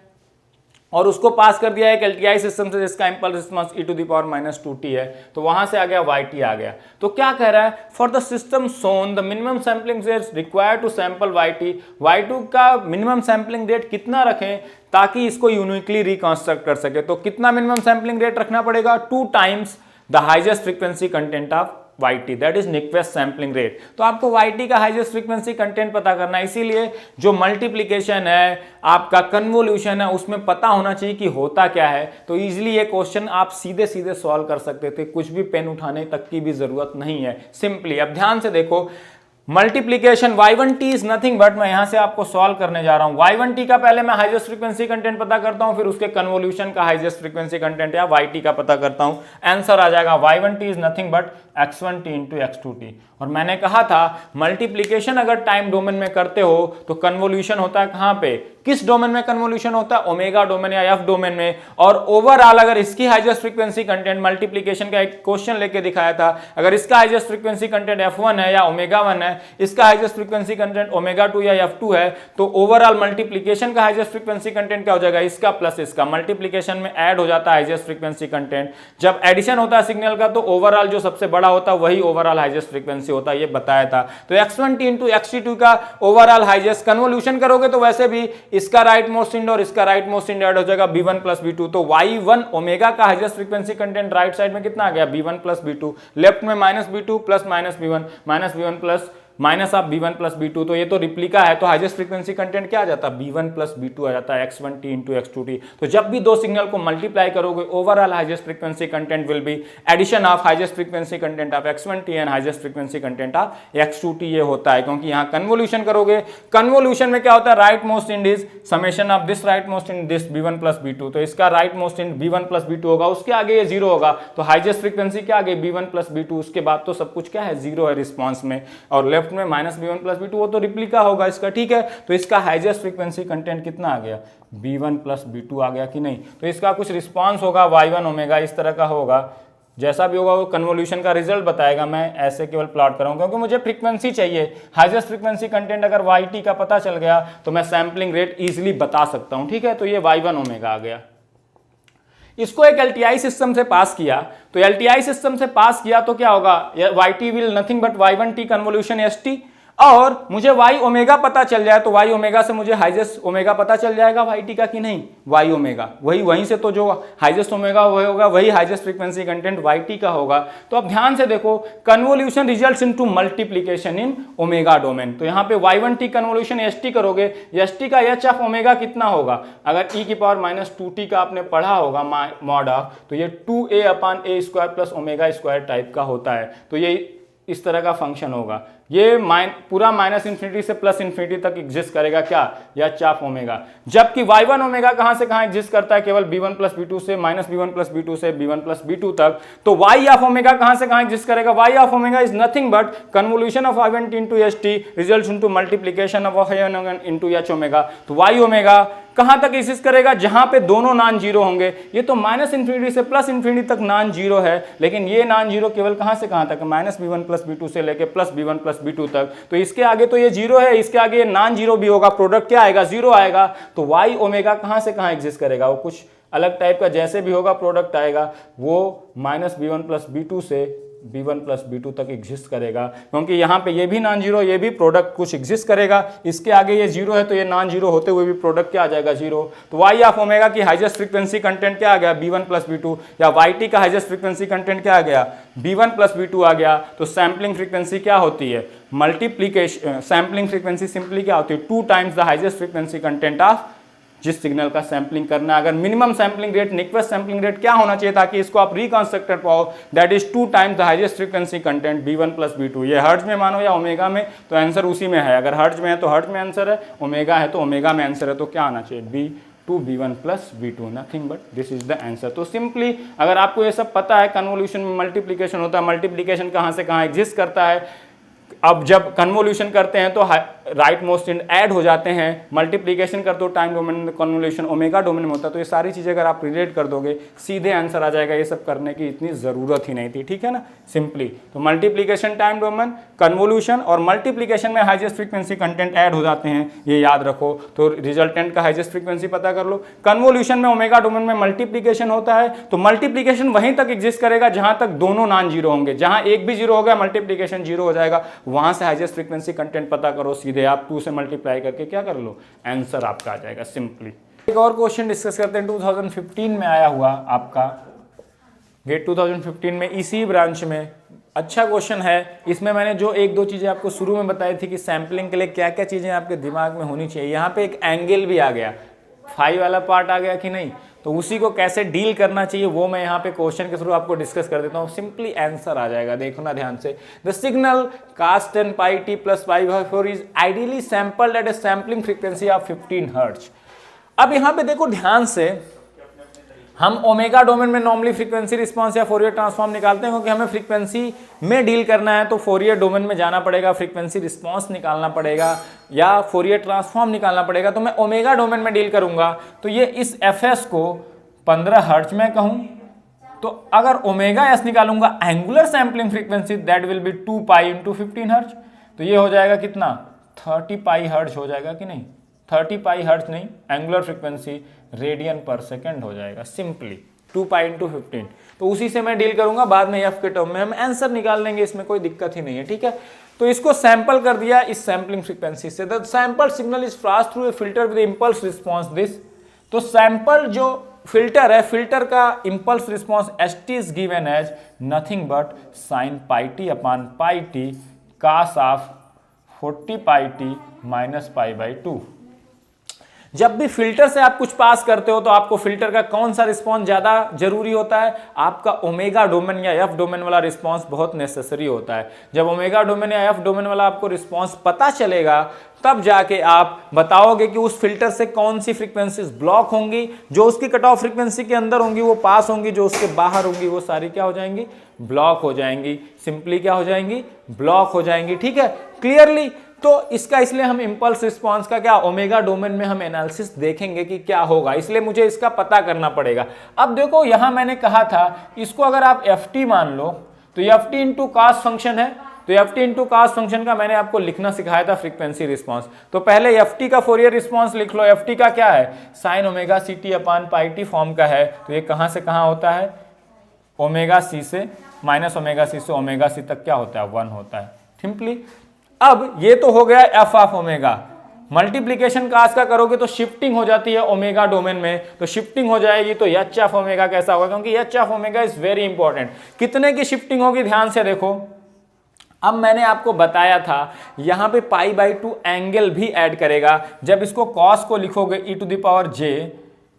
और उसको पास कर दिया एक एलटीआई सिस्टम से जिसका इंपल्स रिस्पांस e⁻⁻2t है, तो वहां से आ गया yt आ गया। तो क्या कह रहा है, for the system shown the minimum sampling rate required to sample y2 का मिनिमम सैंपलिंग रेट कितना रखें ताकि इसको यूनिकली रिकंस्ट्रक्ट कर सके। तो कितना मिनिमम सैंपलिंग रेट रखना पड़ेगा, 2 times the highest frequency content of yt, that is Nyquist sampling rate. तो आपको yt का हाईएस्ट फ्रीक्वेंसी कंटेंट पता करना है, इसीलिए जो मल्टीप्लिकेशन है, आपका कन्वोल्यूशन है, उसमें पता होना चाहिए कि होता क्या है। तो इजीली ये क्वेश्चन आप सीधे सीधे सॉल्व कर सकते थे, कुछ भी पेन उठाने तक की भी जरूरत नहीं है, सिंपली। अब ध्यान से देखो, multiplication y1t is nothing but, मैं यहां से आपको सॉल्व करने जा रहा हूं, y1t का पहले मैं हाईएस्ट फ्रीक्वेंसी कंटेंट पता करता हूं, फिर उसके कन्वोल्यूशन का हाईएस्ट फ्रीक्वेंसी कंटेंट या yt का पता करता हूं, आंसर आ जाएगा y1t is nothing but x1t into x2t। और मैंने कहा था मल्टीप्लीकेशन अगर टाइम डोमेन में करते हो तो कन्वोल्यूशन होता है कहां पे, किस डोमेन में कन्वोल्यूशन होता है, ओमेगा डोमेन या एफ डोमेन में। और ओवरऑल अगर इसकी हाईएस्ट फ्रीक्वेंसी कंटेंट, मल्टीप्लीकेशन का एक क्वेश्चन लेके दिखाया था, अगर इसका हाईएस्ट फ्रीक्वेंसी कंटेंट f1 है या ओमेगा 1 है, इसका हाईएस्ट फ्रीक्वेंसी कंटेंट ओमेगा 2 या f2 है, तो ओवरऑल मल्टीप्लीकेशन का हाईएस्ट फ्रीक्वेंसी कंटेंट क्या हो जाएगा, इसका प्लस इसका, मल्टीप्लीकेशन में ऐड हो जाता है हाईएस्ट फ्रीक्वेंसी कंटेंट। जब एडिशन होता है सिग्नल का तो ओवरऑल जो सबसे बड़ा होता है वही ओवरऑल हाईएस्ट फ्रीक्वेंसी होता है, ये बताया था। तो x1t इंटू x2 का ओवरऑल हाईएस्ट, कन्वोल्यूशन करोगे तो वैसे भी इसका राइट मोस्ट इंड और इसका राइट मोस्ट इंड ऐड हो जाएगा b1 प्लस b2। तो y1 ओमेगा का highest frequency content right side में कितना आ गया, b1 प्लस b2, लेफ्ट में minus b2 plus minus b1 plus minus of b1 plus b2, तो ये तो रिप्लिका है, तो हाईएस्ट फ्रीक्वेंसी कंटेंट क्या आ जाता है, b1 प्लस b2 आ जाता है, x1t इंटू x2t। तो जब भी दो सिग्नल को मल्टीप्लाई करोगे overall highest frequency content will be addition of highest frequency content of x1t and highest frequency content of x2t, ये होता है क्योंकि यहाँ कन्वोल्यूशन करोगे। कन्वोल्यूशन में क्या होता है, right most end is summation of this right most end this b1 plus b2, तो इसका right most end b1 plus b2 होगा, उसके आगे ये जीरो होगा, तो हाईएस्ट फ्रीक्वेंसी क्या आ गई, b1 प्लस b2, उसके बाद तो सब कुछ क्या है, जीरो है रिस्पॉन्स में, और लेफ्ट में माइनस b1 प्लस b2, वो तो रिप्लिका होगा इसका, ठीक है। तो इसका हाईएस्ट फ्रीक्वेंसी कंटेंट कितना आ गया, b1 प्लस b2 आ गया कि नहीं। तो इसका कुछ रिस्पॉन्स होगा y1 ओमेगा, इस तरह का होगा, जैसा भी होगा वो कन्वोल्यूशन का रिजल्ट बताएगा, मैं ऐसे केवल प्लॉट करूंगा क्योंकि मुझे फ्रीक्वेंसी चाहिए। हाईएस्ट फ्रीक्वेंसी कंटेंट अगर yt का पता चल गया तो मैं सैंपलिंग रेट इजीली बता सकता हूं, ठीक है। तो ये y1 ओमेगा आ गया। इसको एक एलटीआई सिस्टम से पास किया, तो एलटीआई सिस्टम से पास किया तो क्या होगा, yt will nothing but y1t convolution st, और मुझे y ओमेगा पता चल जाए तो y ओमेगा से मुझे हाईएस्ट ओमेगा पता चल जाएगा yt का कि नहीं, y ओमेगा वहीं से तो जो हाईएस्ट ओमेगा होगा वही हाईएस्ट फ्रीक्वेंसी कंटेंट yt का होगा। तो अब ध्यान से देखो, कन्वोल्यूशन रिजल्ट्स इनटू मल्टीप्लिकेशन इन ओमेगा डोमेन, तो यहाँ पे y1t कन्वोल्यूशन st करोगे, st का h ऑफ ओमेगा कितना होगा, अगर e⁻⁻2t का आपने पढ़ा होगा मॉड ऑफ, तो ये 2a/a² plus omega square type का होता है, तो ये इस तरह का फंक्शन होगा। ये पूरा माइनस इन्फिनिटी से प्लस इन्फिनिटी तक एग्जिस्ट करेगा क्या, एच ऑफ ओमेगा। जबकि y1 ओमेगा कहां से कहां एग्जिस्ट करता है, केवल b1 प्लस b2 से माइनस b1 प्लस b2 से b1 प्लस b2 तक। तो y ऑफ ओमेगा कहां से कहां एग्जिस्ट करेगा, y of omega is nothing but convolution of y1 into ht results into multiplication of y1 into h omega. तो y omega कहां तक एग्जिस्ट करेगा, जहां पे दोनों नॉन जीरो होंगे। ये तो माइनस इन्फिनिटी से प्लस इन्फिनिटी तक नॉन जीरो है, लेकिन ये नॉन जीरो केवल कहां से कहां तक, माइनस b1 प्लस b2 से लेके प्लस b1 प्लस b2 तक। तो इसके आगे तो ये जीरो है, इसके आगे ये नॉन जीरो भी होगा, प्रोडक्ट क्या आएगा, जीरो आएगा। तो y ओमेगा कहां से कहां एग्जिस्ट करेगा, वो कुछ अलग टाइप का जैसे भी होगा प्रोडक्ट आएगा, वो माइनस b1 प्लस b2 से b1 प्लस b2 तक एग्जिस्ट करेगा, क्योंकि यहाँ पे ये भी नॉन जीरो, ये भी प्रोडक्ट कुछ एग्जिस्ट करेगा। इसके आगे ये जीरो है तो ये नॉन जीरो होते हुए भी प्रोडक्ट क्या आ जाएगा, जीरो। तो y ऑफ ओमेगा की हाईएस्ट फ्रीक्वेंसी कंटेंट क्या आ गया, b1 प्लस b2, या yt का हाईएस्ट फ्रीक्वेंसी कंटेंट क्या आ गया, b1 प्लस b2 आ गया। तो सैम्पलिंग फ्रीक्वेंसी क्या होती है, मल्टीप्लीकेशन, सैम्पलिंग फ्रीक्वेंसी सिंपली क्या होती है, 2 times the highest frequency content of जिस सिग्नल का सैम्पलिंग करना है। अगर minimum sampling rate, Nyquist sampling rate क्या होना चाहिए ताकि इसको आप रिकंस्ट्रक्ट कर पाओ, that is 2 times the highest frequency content b1 plus b2। ये हर्ट्ज में मानो या ओमेगा में, तो आंसर उसी में है। अगर हर्ट्ज में है तो हर्ट्ज में आंसर है, ओमेगा है तो ओमेगा में आंसर है। तो क्या आना चाहिए, b2 plus b2, nothing but this is the answer. तो सिंपली अगर आपको ये सब पता है, कन्वोल्यूशन में मल्टीप्लीकेशन होता है, मल्टीप्लीकेशन कहाँ से कहाँ एग्जिस्ट करता है, अब जब कन्वोल्यूशन करते हैं तो राइट मोस्ट इंड ऐड हो जाते हैं, मल्टीप्लिकेशन करते हो टाइम डोमेन में, कन्वोल्यूशन ओमेगा डोमेन में होता है। तो ये सारी चीज़ें अगर आप रिलेट कर दोगे सीधे आंसर आ जाएगा, ये सब करने की इतनी ज़रूरत ही नहीं थी, ठीक है ना, सिंपली। तो मल्टीप्लिकेशन टाइम डोमेन, कन्वोल्यूशन और मल्टीप्लिकेशन में हाईएस्ट फ्रीक्वेंसी कंटेंट ऐड हो जाते हैं, ये याद रखो। तो रिजल्टेंट का हाईएस्ट फ्रीक्वेंसी पता कर लो। कन्वोल्यूशन में ओमेगा डोमेन में मल्टीप्लिकेशन होता है, तो मल्टीप्लिकेशन वहीं तक एग्जिस्ट करेगा जहां तक दोनों नॉन जीरो होंगे। जहां एक भी जीरो हो गया मल्टीप्लिकेशन जीरो हो जाएगा, वहां से हाईएस्ट फ्रीक्वेंसी कंटेंट पता करो, सीधे आप 2 से मल्टीप्लाई करके क्या कर लो, आंसर आपका आ जाएगा सिंपली। एक और क्वेश्चन डिस्कस करते हैं, 2015 में आया हुआ आपका, गेट 2015 में इसी ब्रांच में। अच्छा क्वेश्चन है। इसमें मैंने जो 1-2 चीज़ें आपको शुरू में बताई थी कि सैम्पलिंग के लिए क्या क्या चीज़ें आपके दिमाग में होनी चाहिए। यहाँ पे एक एंगल भी आ गया, फाई वाला पार्ट आ गया कि नहीं, तो उसी को कैसे डील करना चाहिए वो मैं यहाँ पे क्वेश्चन के थ्रू आपको डिस्कस कर देता हूँ, सिंपली आंसर आ जाएगा, देखना ध्यान से। The signal cos 10 pi t प्लस pi/4 is ideally sampled at a sampling frequency of 15 hertz. अब यहाँ पे देखो ध्यान से, हम ओमेगा डोमेन में नॉर्मली फ्रीक्वेंसी रिस्पांस या फोरियर ट्रांसफॉर्म निकालते हैं, क्योंकि हमें फ्रीक्वेंसी में डील करना है तो फोरियर डोमेन में जाना पड़ेगा, फ्रीक्वेंसी रिस्पांस निकालना पड़ेगा या फोरियर ट्रांसफॉर्म निकालना पड़ेगा। तो मैं ओमेगा डोमेन में डील करूंगा, तो ये इस fs को 15 हर्ट्ज में कहूं, तो अगर ओमेगा एस निकालूंगा angular sampling frequency, that will be 2 pi into 15 hertz. तो ये हो जाएगा कितना, 30 पाई हर्ट्ज हो जाएगा कि नहीं, 30 पाई हर्ट्ज नहीं, एंगुलर फ्रीक्वेंसी रेडियन पर सेकंड हो जाएगा, सिंपली 2 पाई इंटू 15। तो उसी से मैं डील करूंगा, बाद में एफ के टर्म में हम आंसर निकाल लेंगे, इसमें कोई दिक्कत ही नहीं है, ठीक है। तो इसको सैंपल कर दिया इस सैम्पलिंग फ्रीक्वेंसी से। The sample signal is pass through a filter with impulse response this. तो सैंपल जो फिल्टर है, फिल्टर का impulse response st is given as nothing but sine pi t upon pi t cos of 40 pi t minus pi. जब भी filter से आप कुछ पास करते हो तो आपको फिल्टर का कौन सा रिस्पॉन्स ज्यादा जरूरी होता है, आपका ओमेगा डोमेन या एफ डोमेन वाला रिस्पॉन्स बहुत नेसेसरी होता है। जब ओमेगा डोमेन या एफ डोमेन वाला आपको रिस्पॉन्स पता चलेगा, तब जाके आप बताओगे कि उस फिल्टर से कौन सी फ्रीक्वेंसीज ब्लॉक होंगी, जो उसकी कट ऑफ फ्रीक्वेंसी के अंदर होंगी वो पास होंगी, जो उसके बाहर होंगी वो सारी क्या हो जाएंगी, ब्लॉक हो जाएंगी, सिंपली क्या हो जाएंगी, ब्लॉक हो जाएंगी, ठीक है, क्लियरली। तो इसका इसलिए हम इंपल्स रिस्पांस का क्या ओमेगा डोमेन में हम एनालिसिस देखेंगे कि क्या होगा, इसलिए मुझे इसका पता करना पड़ेगा। अब देखो यहां मैंने कहा था इसको अगर आप ft मान लो तो ft इंटू कास्ट फंक्शन है, तो ft इंटू कास्ट फंक्शन का मैंने आपको लिखना सिखाया था फ्रीक्वेंसी रिस्पांस। तो पहले ft का फोरियर रिस्पांस लिख लो। ft का क्या है, sine omega c t upon pi t form का है। तो ये कहां से कहां होता है, ओमेगा सी से माइनस ओमेगा सी से ओमेगा सी तक क्या होता है, 1 होता है, सिंपली। अब ये तो हो गया f of omega. Multiplication cos t का करोगे तो शिफ्टिंग हो जाती है ओमेगा डोमेन में, तो शिफ्टिंग हो जाएगी तो एच ऑफ ओमेगा कैसा होगा, क्योंकि H of omega is very important. कितने की शिफ्टिंग होगी ध्यान से देखो। अब मैंने आपको बताया था यहां पे पाई/2 एंगल भी ऐड करेगा। जब इसको कॉस को लिखोगे e to the power j,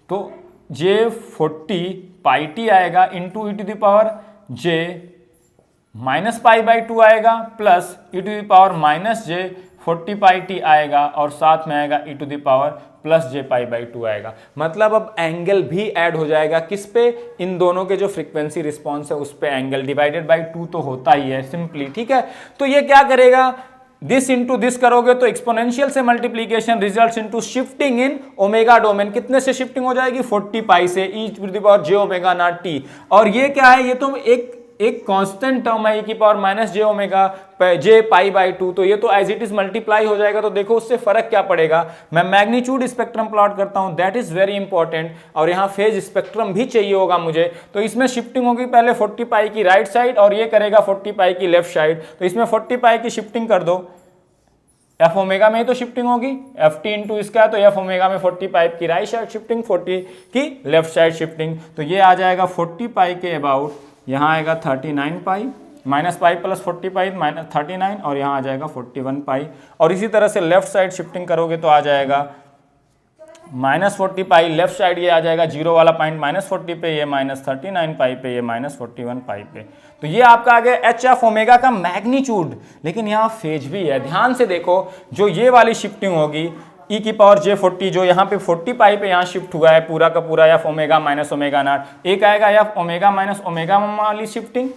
तो j 40 पाई टी आएगा into e to the power j minus pi by 2 आएगा plus e to the power minus j 40 pi t आएगा और साथ में आएगा e to the power plus j pi by 2 आएगा। मतलब अब एंगल भी ऐड हो जाएगा किस पे, इन दोनों के जो फ्रीक्वेंसी रिस्पॉन्स है उस पे एंगल डिवाइडेड बाई 2 तो होता ही है सिंपली, ठीक है। तो ये क्या करेगा, दिस इंटू दिस करोगे तो एक्सपोनेंशियल से multiplication results into shifting in omega domain. कितने से शिफ्टिंग हो जाएगी, 40 पाई से e to the power j omega naught t. और ये क्या है, ये तो एक कांस्टेंट टर्म है, e की power minus j omega j pi by 2, तो ये तो एज इट इज मल्टीप्लाई हो जाएगा। तो देखो उससे फर्क क्या पड़ेगा, मैं मैग्नीट्यूड स्पेक्ट्रम प्लॉट करता हूं, दैट इज वेरी इंपॉर्टेंट। और यहां फेज स्पेक्ट्रम भी चाहिए होगा मुझे, तो इसमें शिफ्टिंग होगी पहले 40 पाई की राइट साइड और ये करेगा 40 पाई की लेफ्ट साइड। तो इसमें 40 पाई की शिफ्टिंग कर दो, एफ ओमेगा में ही तो शिफ्टिंग होगी, एफ टी इंटू इसका है, तो एफ ओमेगा में 40 पाई की राइट साइड शिफ्टिंग, 40 की लेफ्ट साइड शिफ्टिंग। तो ये आ जाएगा 40 पाई के अबाउट, यहाँ आएगा 39 pi, minus pi plus 40 pi minus 39, और यहाँ आ जाएगा 41 पाई। और इसी तरह से लेफ्ट साइड शिफ्टिंग करोगे तो आ जाएगा माइनस 40 पाई, लेफ्ट साइड ये आ जाएगा जीरो वाला पॉइंट माइनस 40 पे, ये माइनस 39 पाई पे, ये माइनस 41 पाई पे। तो ये आपका आ गया एच ऑफ ओमेगा का मैग्नीट्यूड। लेकिन यहाँ फेज भी है, ध्यान से देखो, जो ये वाली शिफ्टिंग होगी ई की पावर जे 40, जो यहाँ पे 40 पाई पे यहाँ शिफ्ट हुआ है पूरा का पूरा F omega minus omega naught, एक आएगा एफ ओमेगा माइनस ओमेगा वाली शिफ्टिंग,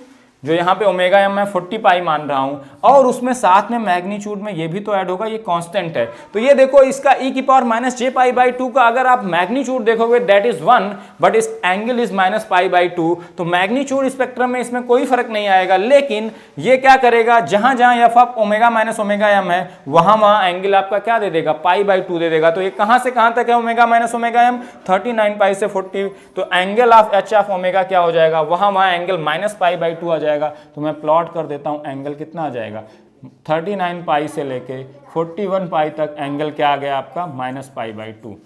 जो यहाँ पे ओमेगा एम मैं 40 पाई मान रहा हूँ, और उसमें साथ में मैग्नीट्यूड में ये भी तो ऐड होगा, ये कांस्टेंट है। तो ये देखो इसका ई की power minus J pi by 2 का अगर आप मैग्नीट्यूड देखोगे दैट इज 1, बट इस angle is minus pi by 2, तो मैग्नीट्यूड स्पेक्ट्रम में इसमें कोई फर्क नहीं आएगा। लेकिन ये क्या करेगा, जहां जहां f of omega minus omega m है वहां वहां एंगल आपका क्या दे देगा, पाई बाई 2 दे देगा। तो ये कहां से कहां तक है ओमेगा माइनस ओमेगा एम, 39 पाई से 40, तो angle of H of omega क्या हो जाएगा, वहां वहां एंगल माइनस पाई बाई 2 आ जाएगा। तो मैं प्लॉट कर देता हूं, एंगल कितना आ जाएगा, 39 पाई से लेके 41 पाई तक एंगल क्या आ गया आपका, माइनस पाई बाई 2।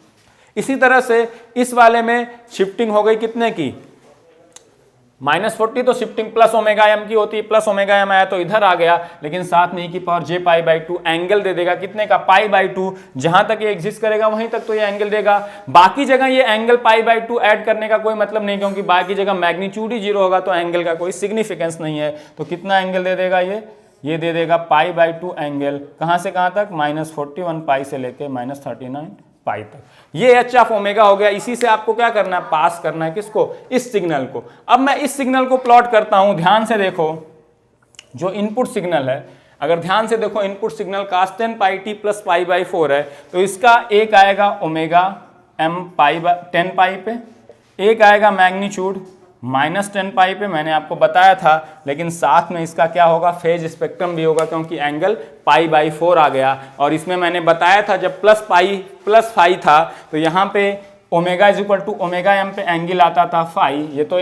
इसी तरह से इस वाले में शिफ्टिंग हो गई कितने की, माइनस 40, तो शिफ्टिंग प्लस ओमेगा एम की होती है, प्लस ओमेगा एम आया तो इधर आ गया, लेकिन साथ में ई की power j pi by 2 angle दे देगा कितने का, पाई बाई 2। जहां तक ये एग्जिस्ट करेगा वहीं तक तो ये एंगल देगा, बाकी जगह ये एंगल पाई बाई 2 ऐड करने का कोई मतलब नहीं, क्योंकि बाकी जगह मैग्नीट्यूड ही 0 होगा, तो एंगल का कोई सिग्निफिकेंस नहीं है। तो कितना एंगल दे देगा ये दे देगा पाई बाई 2 एंगल, कहां से कहां तक, माइनस 41 पाई से लेके माइनस 39 पाई तक। ये एच ऑफ ओमेगा हो गया। इसी से आपको क्या करना है, पास करना है किसको, इस सिग्नल को। अब मैं इस सिग्नल को प्लॉट करता हूं, ध्यान से देखो, जो इनपुट सिग्नल है, अगर ध्यान से देखो input signal cos 10 pi T plus pi by 4 है, तो इसका एक आएगा ओमेगा एम पाई 10 पाई पे, एक आएगा मैग्नीट्यूड माइनस 10 पाई पे, मैंने आपको बताया था। लेकिन साथ में इसका क्या होगा, फेज स्पेक्ट्रम भी होगा, क्योंकि एंगल पाई बाई 4 आ गया। और इसमें मैंने बताया था जब प्लस पाई प्लस फाई था, तो यहाँ पे omega is equal to omega m पे एंगल आता था फाई, ये तो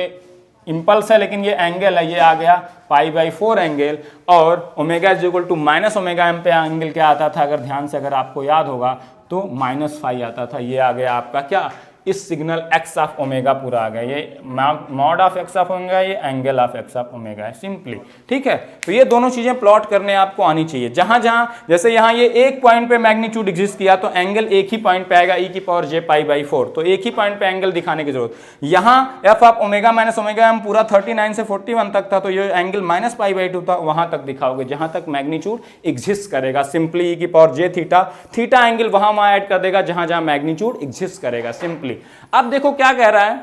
इम्पल्स है लेकिन ये एंगल है, ये आ गया पाई बाई 4 एंगल। और omega is equal to minus omega m पे एंगल क्या आता था, अगर ध्यान से अगर आपको याद होगा तो माइनस फाई आता था। ये आ गया आपका क्या, इस सिग्नल एक्स ऑफ ओमेगा पूरा आ गया, ये mod of x of omega, ये angle of x of omega है सिंपली, ठीक है। तो ये दोनों चीजें प्लॉट करने आपको आनी चाहिए। जहां जहां जैसे यहाँ ये एक पॉइंट पे मैग्नीट्यूड एग्जिस्ट किया, तो एंगल एक ही पॉइंट पे आएगा, ई की पावर जे पाई बाई 4, तो एक ही पॉइंट पे एंगल दिखाने की जरूरत। यहाँ f of omega minus omega m पूरा 39 से 41 तक था, तो ये एंगल माइनस पाई बाई 2 था, वहां तक दिखाओगे जहां तक मैग्नीट्यूड एग्जिस्ट करेगा। सिंपली ई की पावर जे थीटा, थीटा एंगल वहां वहां ऐड कर देगा जहां जहां मैग्नीट्यूड एग्जिस्ट करेगा सिंपली। अब देखो क्या कह रहा है,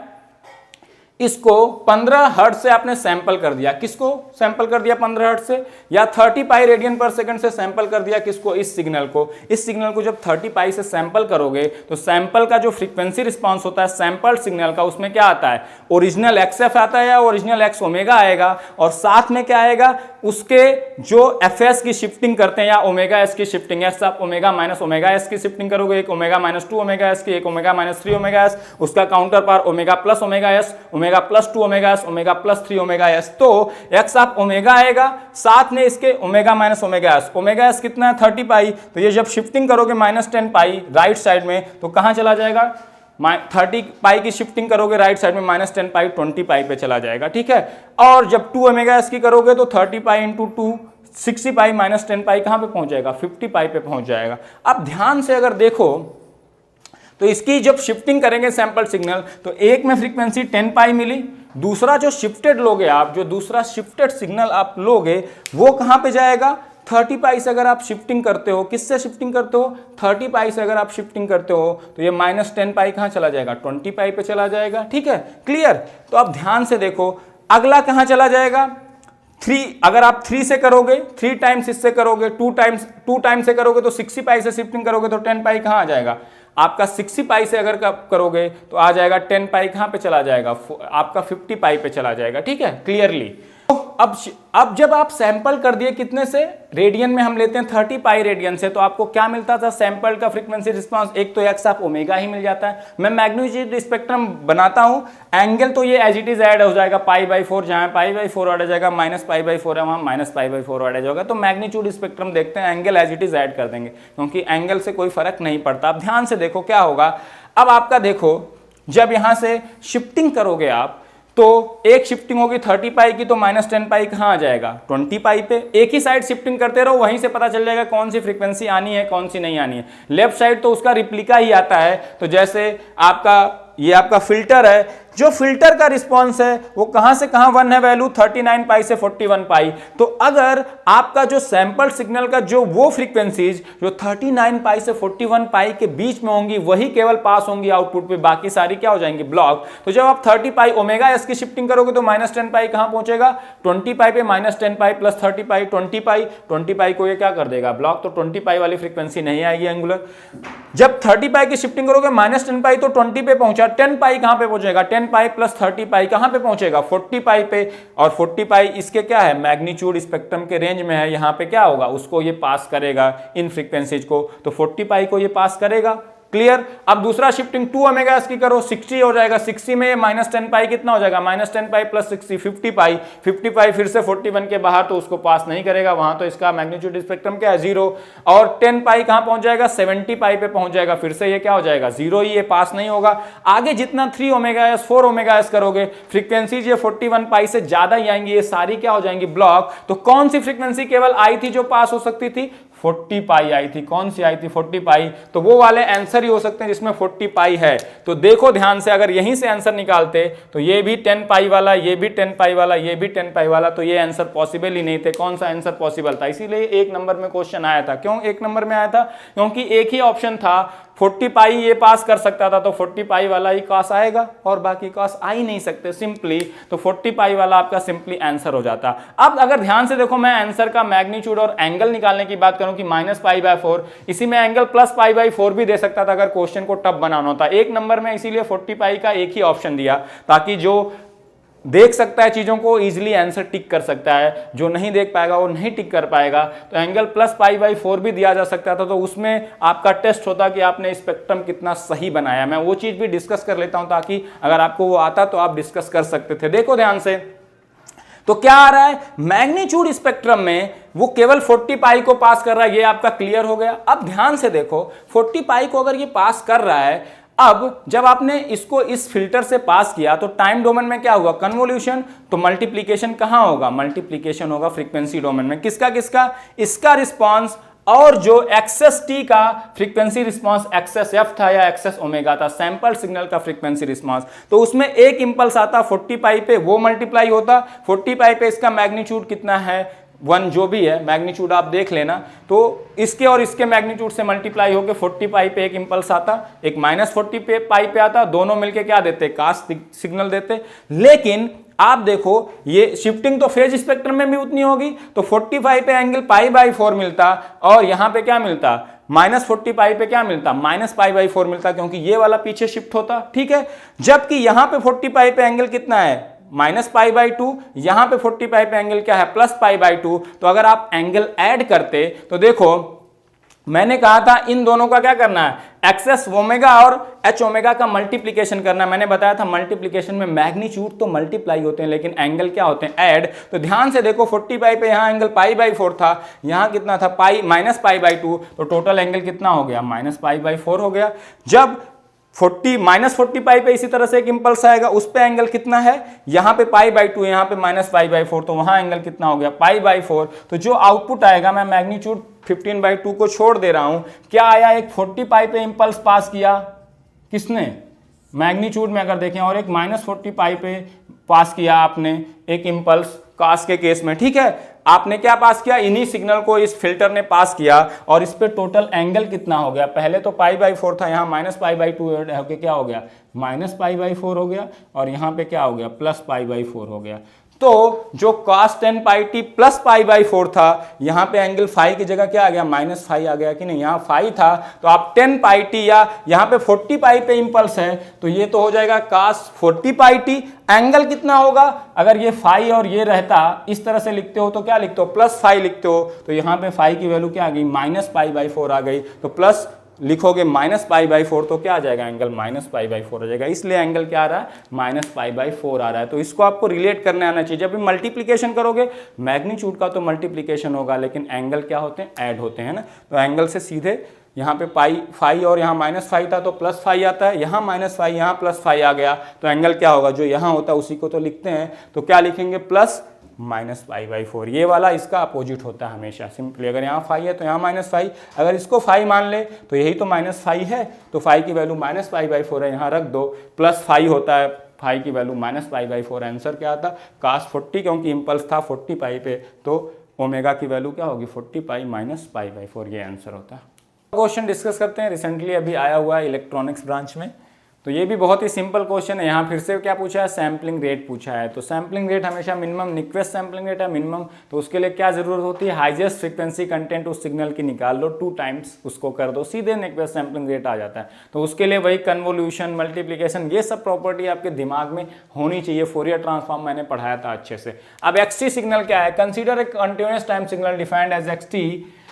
इसको 15 हर्ट्ज से आपने सैंपल कर दिया, किसको सैंपल कर दिया 15 हर्ट्ज से, या 30 पाई रेडियन पर सेकंड से सैंपल कर दिया, किसको, इस सिग्नल को। इस सिग्नल को जब 30 पाई से सैंपल करोगे तो सैंपल का जो फ्रीक्वेंसी रिस्पांस होता है सैंपल सिग्नल का, उसमें क्या आता है, ओरिजिनल एक्सएफ आता है या ओरिजिनल एक्स ओमेगा आएगा, और साथ में क्या आएगा, उसके जो एफएस की शिफ्टिंग करते हैं या ओमेगा एस की शिफ्टिंग है, सब ओमेगा माइनस ओमेगा एस की शिफ्टिंग करोगे, एक ओमेगा माइनस 2 ओमेगा एस की, एक ओमेगा माइनस 3 ओमेगा एस, उसका counterpart omega plus omega s, omega plus 2 omega s, omega plus 3 omega s. तो एक्स ऑफ ओमेगा आएगा, साथ में इसके omega minus omega s, omega s कितना है 30 पाई, तो ये जब शिफ्टिंग करोगे माइनस 10 पाई राइट साइड में, तो कहां चला जाएगा, 30 पाई की शिफ्टिंग करोगे राइट साइड में माइनस 10 पाई 20 पाई पे चला जाएगा, ठीक है। और जब 2 ओमेगा एस की करोगे तो 30 पाई इंटू 2 60 पाई माइनस 10 पाई कहां पे पहुंच जाएगा, 50 पाई पे पहुंच जाएगा। अब ध्यान से अगर देखो तो इसकी जब शिफ्टिंग करेंगे सैंपल सिग्नल तो एक में फ्रीक्वेंसी 10 पाई मिली, दूसरा जो शिफ्टेड लोगे आप, जो दूसरा शिफ्टेड सिग्नल आप लोगे वो कहां पे जाएगा 30 पाई से। अगर आप शिफ्टिंग करते हो, किससे शिफ्टिंग करते हो 30 पाई से अगर आप शिफ्टिंग करते हो तो ये -10 पाई कहां चला जाएगा 20 पाई पे चला जाएगा। ठीक है, क्लियर। तो अब ध्यान से देखो अगला कहां चला जाएगा 3, अगर आप 3 से करोगे 3 टाइम्स इससे करोगे 2 टाइम्स से करोगे तो 60 पाई से शिफ्टिंग करोगे तो 10 पाई कहां आ जाएगा आपका 60 पाई से अगर करोगे तो आ जाएगा 10 पाई कहां पे चला जाएगा आपका 50 पाई पे चला जाएगा। ठीक है, क्लियरली। तो अब जब आप सैंपल कर दिए कितने से रेडियन में, हम लेते हैं 30 पाई रेडियन से, तो आपको क्या मिलता था सैंपल का फ्रीक्वेंसी रिस्पांस, एक तो एक्स आप ओमेगा ही मिल जाता है। मैं मैग्नीट्यूड स्पेक्ट्रम बनाता हूं, एंगल तो ये एज इट इज ऐड हो जाएगा π/4, जहां π/4 ऐड हो जाएगा -π/4 है वहां -π/4 ऐड हो जाएगा। तो मैग्नीट्यूड स्पेक्ट्रम देखते हैं, angle as it is add कर देंगे क्योंकि एंगल से कोई फर्क नहीं पड़ता। अब ध्यान से देखो क्या होगा। अब आपका देखो जब यहां से शिफ्टिंग करोगे आप तो एक शिफ्टिंग होगी 30 पाई की तो -10 पाई कहां आ जाएगा 20 पाई पे। एक ही साइड शिफ्टिंग करते रहो, वहीं से पता चल जाएगा कौन सी फ्रीक्वेंसी आनी है कौन सी नहीं आनी है। लेफ्ट साइड तो उसका रिप्लिका ही आता है। तो जैसे ये आपका फिल्टर है, जो फिल्टर का रिस्पांस है वो कहां से कहां 1 है वैल्यू 39 पाई से 41 पाई। तो अगर आपका जो सैंपल सिग्नल का जो वो फ्रीक्वेंसीज जो 39 पाई से 41 पाई के बीच में होंगी वही केवल पास होंगी आउटपुट पे, बाकी सारी क्या हो जाएंगी ब्लॉक। तो जब आप 30 पाई ओमेगा एस की शिफ्टिंग करोगे तो -10 पाई कहां पहुंचेगा 20 पाई पे, -10 पाई प्लस 30 पाई 20 पाई को ये क्या कर देगा ब्लॉक। तो 20 पाई वाली फ्रीक्वेंसी नहीं आएगी एंगुलर। जब 30 पाई की शिफ्टिंग करोगे -10 पाई तो 20 पे पहुंचा, 10 पाई कहां पे पहुंचेगा 10 पाई प्लस 30 पाई कहां पे पहुंचेगा 40 पाई पे। और 40 पाई इसके क्या है मैग्नीट्यूड स्पेक्ट्रम के रेंज में है, यहां पे क्या होगा उसको ये पास करेगा इन फ्रीक्वेंसीज को, तो 40 पाई को ये पास करेगा। क्लियर। अब दूसरा शिफ्टिंग 2 ओमेगा एस की करो 60 हो जाएगा, 60 में -10 पाई कितना हो जाएगा -10 पाई प्लस 60 50 पाई, 50 पाई फिर से 41 के बाहर तो उसको पास नहीं करेगा, वहां तो इसका मैग्नीट्यूड स्पेक्ट्रम क्या है 0। और 10 पाई कहां पहुंच जाएगा 70 पाई पे पहुंच जाएगा, फिर से ये क्या हो जाएगा 0 ही, ये पास नहीं होगा। आगे जितना 3 ओमेगा एस 4 ओमेगा एस करोगे फ्रीक्वेंसीज ये 41 पाई से ज्यादा ही आएंगी, ये सारी क्या हो जाएंगी ब्लॉक। तो कौन सी फ्रीक्वेंसी केवल आई थी जो पास हो सकती थी 40 पाई आई थी। कौन सी आई थी 40 पाई। तो वो वाले आंसर ही हो सकते हैं जिसमें 40 पाई है। तो देखो ध्यान से, अगर यहीं से आंसर निकालते तो ये भी 10 पाई वाला, ये भी 10 पाई वाला, ये भी 10 पाई वाला, तो ये आंसर पॉसिबल ही नहीं थे। कौन सा आंसर पॉसिबल था, इसीलिए 1 नंबर में क्वेश्चन आया था। क्यों 1 नंबर में आया था, क्योंकि एक ही ऑप्शन था 40 पाई ये पास कर सकता था, तो 40 पाई वाला ही कॉस आएगा और बाकी कॉस आ ही नहीं सकते सिंपली। तो 40 पाई वाला आपका सिंपली आंसर हो जाता। अब अगर ध्यान से देखो, मैं आंसर का मैग्नीट्यूड और एंगल निकालने की बात करूं कि -π/4, इसी में एंगल +π/4 भी दे सकता था अगर क्वेश्चन को टफ बनाना होता। 1 नंबर में इसीलिए 40 पाई का एक ही ऑप्शन दिया ताकि जो देख सकता है चीजों को इजीली आंसर टिक कर सकता है, जो नहीं देख पाएगा वो नहीं टिक कर पाएगा। तो एंगल +π/4 भी दिया जा सकता था, तो उसमें आपका टेस्ट होता कि आपने स्पेक्ट्रम कितना सही बनाया। मैं वो चीज भी डिस्कस कर लेता हूं ताकि अगर आपको वो आता तो आप डिस्कस कर सकते थे। देखो ध्यान से, तो क्या आ रहा है मैग्नीट्यूड स्पेक्ट्रम में वो केवल 40 पाई को पास कर रहा है, ये आपका क्लियर हो गया। अब ध्यान से देखो 40 पाई को अगर ये पास कर रहा है, अब जब आपने इसको इस फिल्टर से पास किया तो टाइम डोमेन में क्या हुआ कन्वोल्यूशन, तो मल्टीप्लीकेशन कहां होगा, मल्टीप्लीकेशन होगा फ्रीक्वेंसी डोमेन में। किसका किसका, इसका रिस्पांस और जो एक्सेस टी का फ्रीक्वेंसी रिस्पांस एक्सेस एफ था या एक्सेस ओमेगा था, सैंपल सिग्नल का फ्रीक्वेंसी रिस्पांस, तो उसमें एक इंपल्स आता 40 पाई पे, वो मल्टीप्लाई होता 40 पाई पे। इसका मैग्नीट्यूड कितना है 1, जो भी है मैग्नीट्यूड आप देख लेना, तो इसके और इसके मैग्नीट्यूड से मल्टीप्लाई होकर 40 पाई पे एक इंपल्स आता, एक -40 पाई पे आता, दोनों मिलके क्या देते कास्ट सिग्नल देते। लेकिन आप देखो ये शिफ्टिंग तो फेज स्पेक्ट्रम में भी उतनी होगी, तो 45 पे एंगल π/4 मिलता और यहां पे क्या मिलता -40 पाई पे क्या मिलता -π/4 मिलता, क्योंकि ये वाला पीछे शिफ्ट होता। ठीक है, जबकि यहां पे 40 पाई पे एंगल कितना है -π/2, यहां पे 40 पाई पे एंगल क्या है +π/2। तो अगर आप एंगल ऐड करते तो देखो मैंने कहा था इन दोनों का क्या करना है, एक्सेस ओमेगा और एच ओमेगा का मल्टीप्लीकेशन करना है। मैंने बताया था मल्टीप्लीकेशन में मैग्नीट्यूड तो मल्टीप्लाई होते हैं लेकिन एंगल क्या होते हैं ऐड। तो ध्यान से देखो 40 पाई पे यहाँ एंगल π/4 था, यहाँ कितना था -π/2, तो टोटल एंगल कितना हो गया -π/4 हो गया। जब -40 पाई पे इसी तरह से एक इंपल्स आएगा, उस पे एंगल कितना है, यहाँ पे π/2, यहाँ पे -π/4, तो वहां एंगल कितना हो गया π/4। तो जो आउटपुट आएगा, मैं मैग्नीट्यूड 15/2 को छोड़ दे रहा हूं, क्या आया, एक 40 पाई पे इंपल्स पास किया किसने, मैग्नीट्यूड में अगर देखें, और एक -40 पे पास किया आपने एक इम्पल्स कास्ट के केस में, ठीक है। आपने क्या पास किया, इन्हीं सिग्नल को इस फिल्टर ने पास किया और इस पे टोटल एंगल कितना हो गया, पहले तो π/4 था, यहाँ -π/2 होके क्या हो गया, -π/4 हो गया, और यहाँ पे क्या हो गया, +π/4 हो गया। तो जो cos 10πt प्लस π/4 था, यहाँ पे एंगल फाई की जगह क्या आ गया, -φ आ गया कि नहीं, यहाँ फाई था तो आप 10πt या यहाँ पे 40π पे इंपल्स है तो ये तो हो जाएगा cos 40πt। एंगल कितना होगा, अगर ये फाई और ये रहता इस तरह से लिखते हो तो क्या लिखते हो, +φ लिखते हो, तो यहाँ पे फाई की वैल्यू क्या आ गई, -π/4 आ गई, तो प्लस लिखोगे -π/4 तो क्या आ जाएगा, एंगल -π/4 आ जाएगा, इसलिए एंगल क्या आ रहा है, -π/4 आ रहा है। तो इसको आपको रिलेट करने आना चाहिए। जब भी मल्टीप्लिकेशन करोगे मैग्नीट्यूड का तो मल्टीप्लिकेशन होगा, लेकिन एंगल क्या होते हैं, ऐड होते हैं ना, तो एंगल से सीधे यहाँ पे φ और यहाँ -φ था तो +φ आता है, यहाँ -φ यहाँ +φ आ गया, तो एंगल क्या होगा, जो यहाँ होता है उसी को तो लिखते हैं, तो क्या लिखेंगे, +-π/4। ये वाला इसका अपोजिट होता है हमेशा, सिंपली अगर यहाँ φ है तो यहाँ -φ, अगर इसको φ मान ले तो यही तो -φ है, तो φ की वैल्यू -π/4 है, यहाँ रख दो, +φ होता है, φ की वैल्यू -π/4, आंसर क्या आता, cos 40, क्योंकि इम्पल्स था 40π पे, तो ओमेगा की वैल्यू क्या होगी, 40π -π/4, ये आंसर होता है। क्वेश्चन डिस्कस करते हैं, रिसेंटली अभी आया हुआ है इलेक्ट्रॉनिक्स ब्रांच में, तो ये भी बहुत ही सिंपल क्वेश्चन है। यहाँ फिर से क्या पूछा है, सैम्पलिंग रेट पूछा है। तो सैम्पलिंग रेट हमेशा मिनिमम, निक्वेस्ट सैम्पलिंग रेट है मिनिमम, तो उसके लिए क्या जरूरत होती है, हाईएस्ट फ्रीक्वेंसी कंटेंट उस सिग्नल की निकाल लो, 2 टाइम्स उसको कर दो, सीधे निक्वेस्ट सैम्पलिंग रेट आ जाता है। तो उसके लिए वही कन्वोल्यूशन, मल्टीप्लिकेशन, ये सब प्रॉपर्टी आपके दिमाग में होनी चाहिए। फोरियर ट्रांसफॉर्म मैंने पढ़ाया था अच्छे से। अब xt सिग्नल क्या है, consider a continuous time signal defined as xt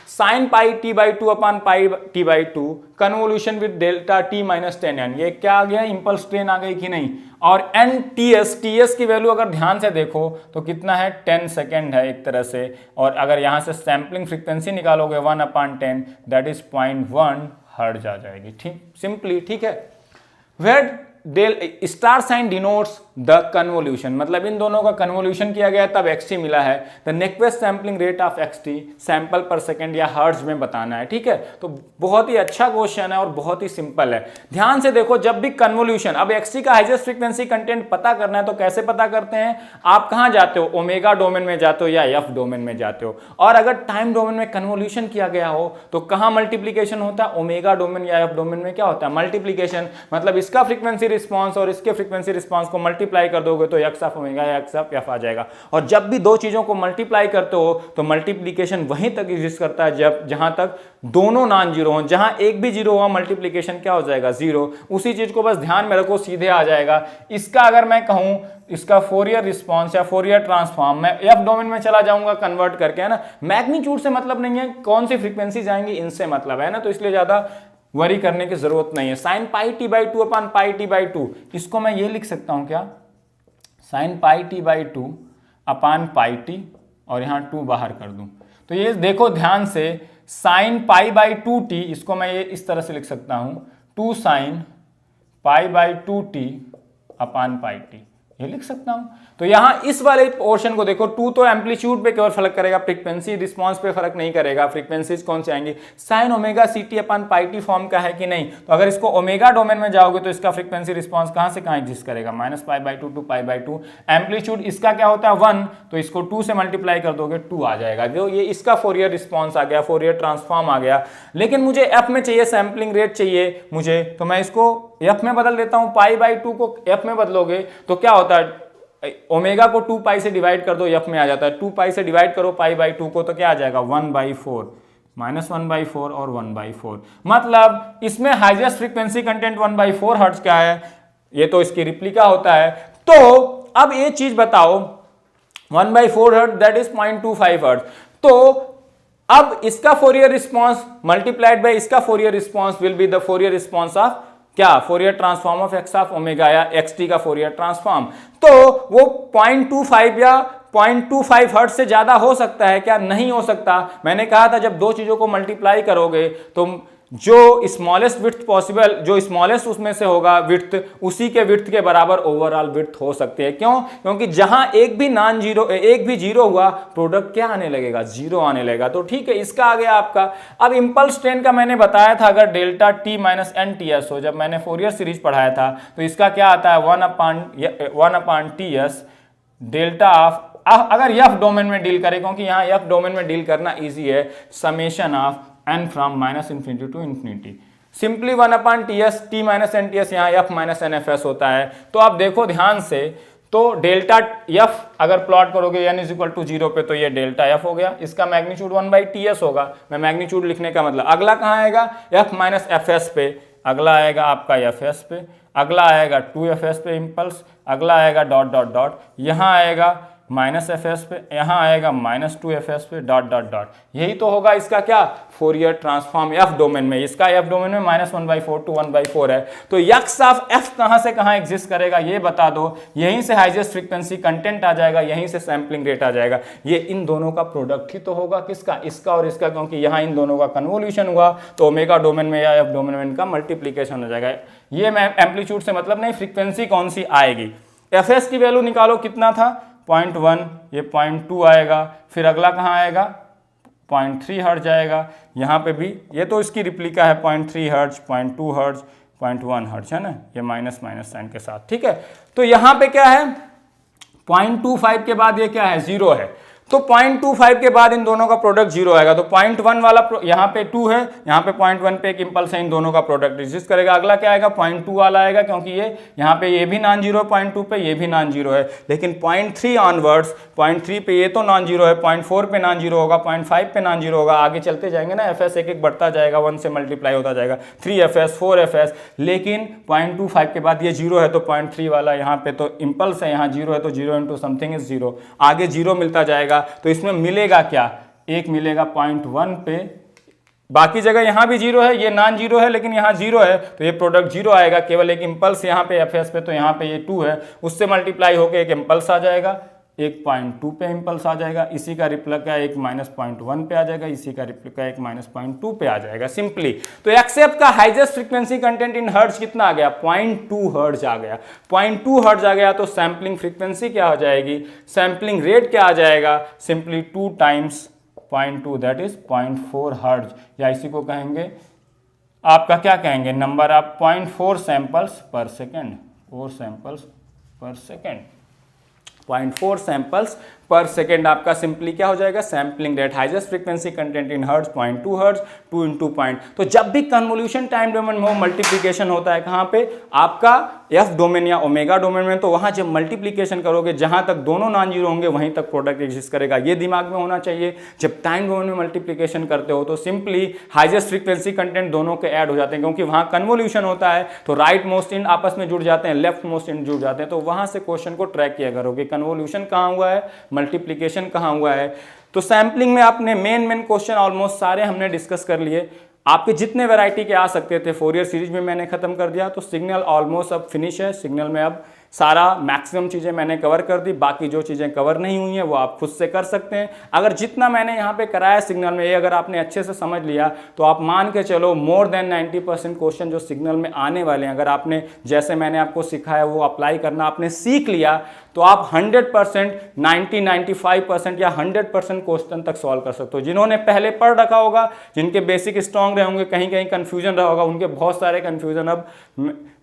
sin πt/2 upon πt/2 convolution with delta t - 10n, ये क्या आ गया, इंपल्स ट्रेन आ गई कि नहीं, और ts की वैल्यू अगर ध्यान से देखो तो कितना है, 10 सेकेंड है एक तरह से, और अगर यहाँ से सैम्पलिंग फ्रीक्वेंसी निकालोगे 1/10 दैट इज 0.1 हर्ट्ज आ जाएगी, ठीक, सिंपली, ठीक है। Where star sign denotes the convolution, मतलब इन दोनों का कन्वोल्यूशन किया गया तब xt मिला है। The Nyquist sampling rate of xt sample per second या हर्ट्ज में बताना है, ठीक है। तो बहुत ही अच्छा क्वेश्चन है और बहुत ही सिंपल है। ध्यान से देखो, जब भी कन्वोल्यूशन, अब xt का हाईएस्ट फ्रीक्वेंसी कंटेंट पता करना है तो कैसे पता करते हैं, आप कहां जाते हो, ओमेगा डोमेन में जाते हो या एफ डोमेन में जाते हो, और अगर टाइम डोमेन में कन्वोल्यूशन किया गया हो तो कहां मल्टीप्लीकेशन होता है, ओमेगा डोमेन या एफ डोमेन में क्या होता है, मल्टीप्लीकेशन, मतलब इसका फ्रीक्वेंसी रिस्पॉन्स और इसके फ्रीक्वेंसी रिस्पॉन्स को मल्टीप्लाई कर दोगे तो x ऑफ ओमेगा या x ऑफ f आ जाएगा। और जब भी दो चीजों को मल्टीप्लाई करते हो तो मल्टीप्लिकेशन वहीं तक एग्जिस्ट करता है जहां तक दोनों नॉन जीरो हो, जहां एक भी जीरो हुआ मल्टीप्लिकेशन क्या हो जाएगा, जीरो। उसी चीज को बस ध्यान में रखो, सीधे आ जाएगा। इसका अगर मैं कहूं, इसका फोरियर रिस्पॉन्स या फोरियर ट्रांसफॉर्म, मैं एफ डोमेन में चला जाऊंगा कन्वर्ट करके, है ना, मैग्नीट्यूड से मतलब नहीं है, कौन सी फ्रीक्वेंसी जाएंगी इनसे मतलब है ना, तो इसलिए ज्यादा वरी करने की जरूरत नहीं है। साइन πt/2 अपॉन πt/2, इसको मैं ये लिख सकता हूं क्या, साइन πt/2 अपॉन πt, और यहां 2 बाहर कर दूं, तो ये देखो ध्यान से, साइन π/2t, इसको मैं ये इस तरह से लिख सकता हूं, 2 साइन π/2t अपॉन πt, ये लिख सकता हूं। तो यहां इस वाले पोर्शन को देखो, 2 तो एम्पलीट्यूड पे केवल फर्क करेगा, फ्रीक्वेंसी रिस्पांस पे फर्क नहीं करेगा। फ्रीक्वेंसीज कौन से आएंगी, sine omega ct upon πt form का है कि नहीं, तो अगर इसको ओमेगा डोमेन में जाओगे तो इसका फ्रीक्वेंसी रिस्पांस कहां से कहां एग्जिस्ट करेगा, -π/2 टू π/2। एम्पलीट्यूड इसका क्या होता है 1, तो इसको 2 से मल्टीप्लाई कर दोगे 2 आ जाएगा, जो ये इसका फोरियर रिस्पॉन्स आ गया, फोरियर ट्रांसफॉर्म आ गया। लेकिन मुझे एफ में चाहिए, सैम्पलिंग रेट चाहिए मुझे, तो मैं इसको एफ में बदल देता हूं। π/2 को एफ में बदलोगे तो क्या होता है, ओमेगा को 2π से डिवाइड कर दो, एफ में आ जाता है, 2π से डिवाइड करो π/2 को तो क्या आ जाएगा, 1/4, -1/4 और 1/4, मतलब इसमें हाईएस्ट फ्रीक्वेंसी कंटेंट 1/4 हर्ट्ज का है, ये तो इसकी रिप्लिका होता है। तो अब ये चीज बताओ, 1/4 हर्ट्ज दैट इज 0.25 हर्ट्ज, तो अब इसका फोरियर रिस्पॉन्स मल्टीप्लाइड बाय इसका Fourier response will be the Fourier response of क्या, Fourier transform of x of omega या xt का फोरियर ट्रांसफॉर्म। तो वो 0.25 या 0.25 हर्ट्ज से ज्यादा हो सकता है क्या, नहीं हो सकता। मैंने कहा था जब दो चीजों को मल्टीप्लाई करोगे तो जो स्मॉलेस्ट विड्थ पॉसिबल, जो स्मॉलेस्ट उसमें से होगा विड्थ, उसी के विड्थ के बराबर ओवरऑल विड्थ हो सकती है। क्यों? क्योंकि जहां एक भी जीरो हुआ, प्रोडक्ट क्या आने लगेगा? जीरो आने लगेगा। तो ठीक है, इसका आ गया आपका। अब इंपल्स ट्रेन का मैंने बताया था, अगर delta t minus n t s हो, जब मैंने फोरियर सीरीज पढ़ाया था, तो इसका क्या आता है? 1 टी एस डेल्टा ऑफ, अगर एफ डोमेन में डील करें, क्योंकि यहाँ एफ डोमेन में डील करना इजी है, summation of n from minus infinity to infinity, simply 1/ts t minus n t s, यहाँ f minus n f s होता है। तो आप देखो ध्यान से, तो डेल्टा एफ अगर प्लॉट करोगे एन इज इक्वल टू 0 पे, तो ये डेल्टा एफ हो गया, इसका मैग्नीट्यूड 1/ts होगा। मैं मैग्नीट्यूड लिखने का मतलब, अगला कहाँ आएगा? एफ माइनस एफ एस पे, अगला आएगा आपका एफ एस पे, अगला आएगा 2fs पे इम्पल्स, अगला आएगा डॉट डॉट डॉट, यहाँ आएगा माइनस एफ एस पे, यहाँ आएगा माइनस 2fs पे, डॉट डॉट डॉट। यही तो होगा इसका क्या? फोरियर ट्रांसफॉर्म एफ डोमेन में। इसका एफ डोमेन में -1/4 to 1/4 है। तो यक्स ऑफ एफ कहाँ से कहाँ एग्जिस्ट करेगा ये बता दो। यहीं से हाईएस्ट फ्रीक्वेंसी कंटेंट आ जाएगा, यहीं से सैम्पलिंग रेट आ जाएगा। ये इन दोनों का प्रोडक्ट ही तो होगा, किसका? इसका और इसका, क्योंकि यहाँ इन दोनों का कन्वोल्यूशन हुआ, तो ओमेगा डोमेन में या एफ डोमेन में इनका मल्टीप्लीकेशन हो जाएगा। ये मैं एम्पलीट्यूड से मतलब नहीं, फ्रीक्वेंसी कौन सी आएगी। एफ एस की वैल्यू निकालो, कितना था? 0.1, ये 0.2 आएगा, फिर अगला कहाँ आएगा? 0.3 हर्ट्ज आएगा, यहाँ पे भी ये तो इसकी रिप्लिका है, 0.3 हर्ट्ज, 0.2 हर्ट्ज, 0.1 हर्ट्ज, है ना, ये माइनस माइनस साइन के साथ, ठीक है। तो यहाँ पे क्या है? 0.25 के बाद ये क्या है? 0 है। तो 0.25 के बाद इन दोनों का प्रोडक्ट 0 आएगा। तो 0.1 वाला यहाँ पे 2 है, यहाँ पे 0.1 पे एक इंपल्स है, इन दोनों का प्रोडक्ट एग्जिस्ट करेगा। अगला क्या आएगा? 0.2 वाला आएगा, क्योंकि ये यहाँ पे ये भी नॉन जीरो, 0.2 पे ये भी नॉन जीरो है। लेकिन 0.3 ऑनवर्ड्स, 0.3 पे ये तो नॉन जीरो है, 0.4 पे नॉन जीरो होगा, 0.5 पे नॉन जीरो होगा। आगे चलते जाएंगे ना, एफ एस एक एक बढ़ता जाएगा, 1 से मल्टीप्लाई होता जाएगा, 3fs 4fs। लेकिन 0.25 के बाद ये 0 है, तो 0.3 वाला यहाँ पे तो इंपल्स है, यहाँ 0 है, तो 0 इंटू समथिंग इज 0, आगे 0 मिलता जाएगा। तो इसमें मिलेगा क्या? एक मिलेगा 0.1 पे, बाकी जगह यहां भी 0 है, ये नॉन जीरो है, लेकिन यहां 0 है, तो ये प्रोडक्ट 0 आएगा। केवल एक इंपल्स यहाँ पे एफएस पे, तो यहाँ पे ये 2 है, उससे मल्टीप्लाई होके एक इंपल्स आ जाएगा, एक 0.2 पे इंपल्स आ जाएगा, इसी का रिप्लिका एक -0.1 पे आ जाएगा, इसी का रिप्लिका एक -0.2 पे आ जाएगा, सिंपली। तो एक्सेप्ट का highest frequency content in hertz कितना आ गया? 0.2 हर्ट्ज आ गया। 0.2 हर्ट्ज आ गया, तो सैम्पलिंग फ्रीक्वेंसी क्या हो जाएगी? सैम्पलिंग रेट क्या आ जाएगा? Simply 2 times 0.2, that is 0.4 hertz, या इसी को कहेंगे आपका क्या कहेंगे? Number of 0.4 samples per second, 4 samples per second, 0.4 samples per second आपका सिंपली क्या हो जाएगा? Sampling rate. Highest frequency content in hertz 0.2 hertz, 2 into point. तो जब भी कन्वोल्यूशन टाइम डोमेन में हो, मल्टीप्लीकेशन होता है कहाँ पे? आपका एफ डोमेन या ओमेगा डोमेन में। तो वहां जब मल्टीप्लीकेशन करोगे, जहां तक दोनों नॉन जीरो होंगे, वहीं तक प्रोडक्ट एग्जिस्ट करेगा। ये दिमाग में होना चाहिए। जब टाइम डोमेन में मल्टीप्लीकेशन करते हो, तो सिंपली हाईएस्ट फ्रीक्वेंसी कंटेंट दोनों के ऐड हो जाते हैं, क्योंकि वहां कन्वोल्यूशन होता है, तो राइट मोस्ट इन आपस में जुड़ जाते हैं, लेफ्ट मोस्ट इन जुड़ जाते हैं। तो वहां से क्वेश्चन को ट्रैक किया करोगे, कन्वोल्यूशन कहाँ हुआ है, मल्टीप्लीकेशन कहाँ हुआ है। तो सैम्पलिंग में आपने मेन क्वेश्चन ऑलमोस्ट सारे हमने डिस्कस कर लिए। आपके जितने वैरायटी के आ सकते थे फोरियर सीरीज में मैंने खत्म कर दिया। तो सिग्नल ऑलमोस्ट अब फिनिश है। सिग्नल में अब सारा मैक्सिमम चीज़ें मैंने कवर कर दी। बाकी जो चीज़ें कवर नहीं हुई हैं वो आप खुद से कर सकते हैं। अगर जितना मैंने यहाँ पे कराया सिग्नल में, ये अगर आपने अच्छे से समझ लिया, तो आप मान के चलो मोर देन 90% क्वेश्चन जो सिग्नल में आने वाले हैं, अगर आपने जैसे मैंने आपको सिखाया वो अप्लाई करना आपने सीख लिया, तो आप 100%, 90-95% या 100% क्वेश्चन तक सॉल्व कर सकते हो। जिन्होंने पहले पढ़ रखा होगा, जिनके बेसिक स्ट्रॉन्ग रहे होंगे, कहीं कहीं कन्फ्यूजन रहा होगा, उनके बहुत सारे कन्फ्यूजन अब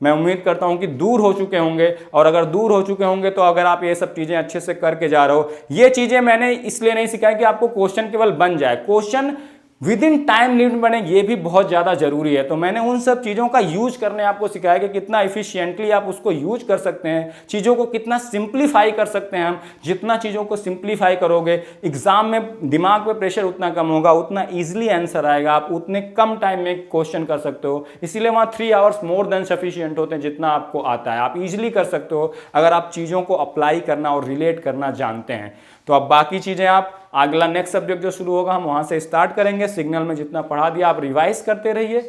मैं उम्मीद करता हूं कि दूर हो चुके होंगे। और अगर दूर हो चुके होंगे, तो अगर आप ये सब चीजें अच्छे से करके जा रहे हो, ये चीजें मैंने इसलिए नहीं सिखाया कि आपको क्वेश्चन केवल बन जाए, question with in time limit बने, ये भी बहुत ज़्यादा जरूरी है। तो मैंने उन सब चीज़ों का यूज करने आपको सिखाया कि कितना इफिशियंटली आप उसको यूज कर सकते हैं, चीज़ों को कितना सिंप्लीफाई कर सकते हैं हम। जितना चीज़ों को सिंप्लीफाई करोगे, एग्जाम में दिमाग पे प्रेशर उतना कम होगा, उतना ईजिली आंसर आएगा, आप उतने कम टाइम में क्वेश्चन कर सकते हो। इसीलिए वहाँ 3 आवर्स मोर देन सफिशियंट होते हैं, जितना आपको आता है आप ईजिली कर सकते हो, अगर आप चीज़ों को अप्लाई करना और रिलेट करना जानते हैं। तो अब बाकी चीज़ें आप अगला नेक्स्ट सब्जेक्ट जो शुरू होगा हम वहाँ से स्टार्ट करेंगे। सिग्नल में जितना पढ़ा दिया आप रिवाइज करते रहिए,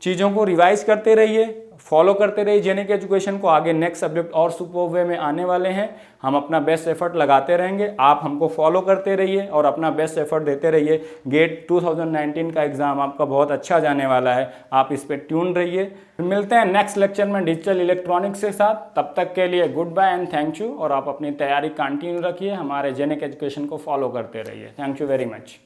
चीज़ों को रिवाइज करते रहिए, फॉलो करते रहिए जेनिक एजुकेशन को। आगे नेक्स्ट सब्जेक्ट और सुपर वे में आने वाले हैं, हम अपना बेस्ट एफर्ट लगाते रहेंगे। आप हमको फॉलो करते रहिए और अपना बेस्ट एफर्ट देते रहिए। गेट 2019 का एग्जाम आपका बहुत अच्छा जाने वाला है, आप इस पर ट्यून रहिए। मिलते हैं नेक्स्ट लेक्चर में डिजिटल इलेक्ट्रॉनिक्स के साथ। तब तक के लिए goodbye and thank you. और आप अपनी तैयारी कंटिन्यू रखिए, हमारे जेनिक एजुकेशन को फॉलो करते रहिए। Thank you very much.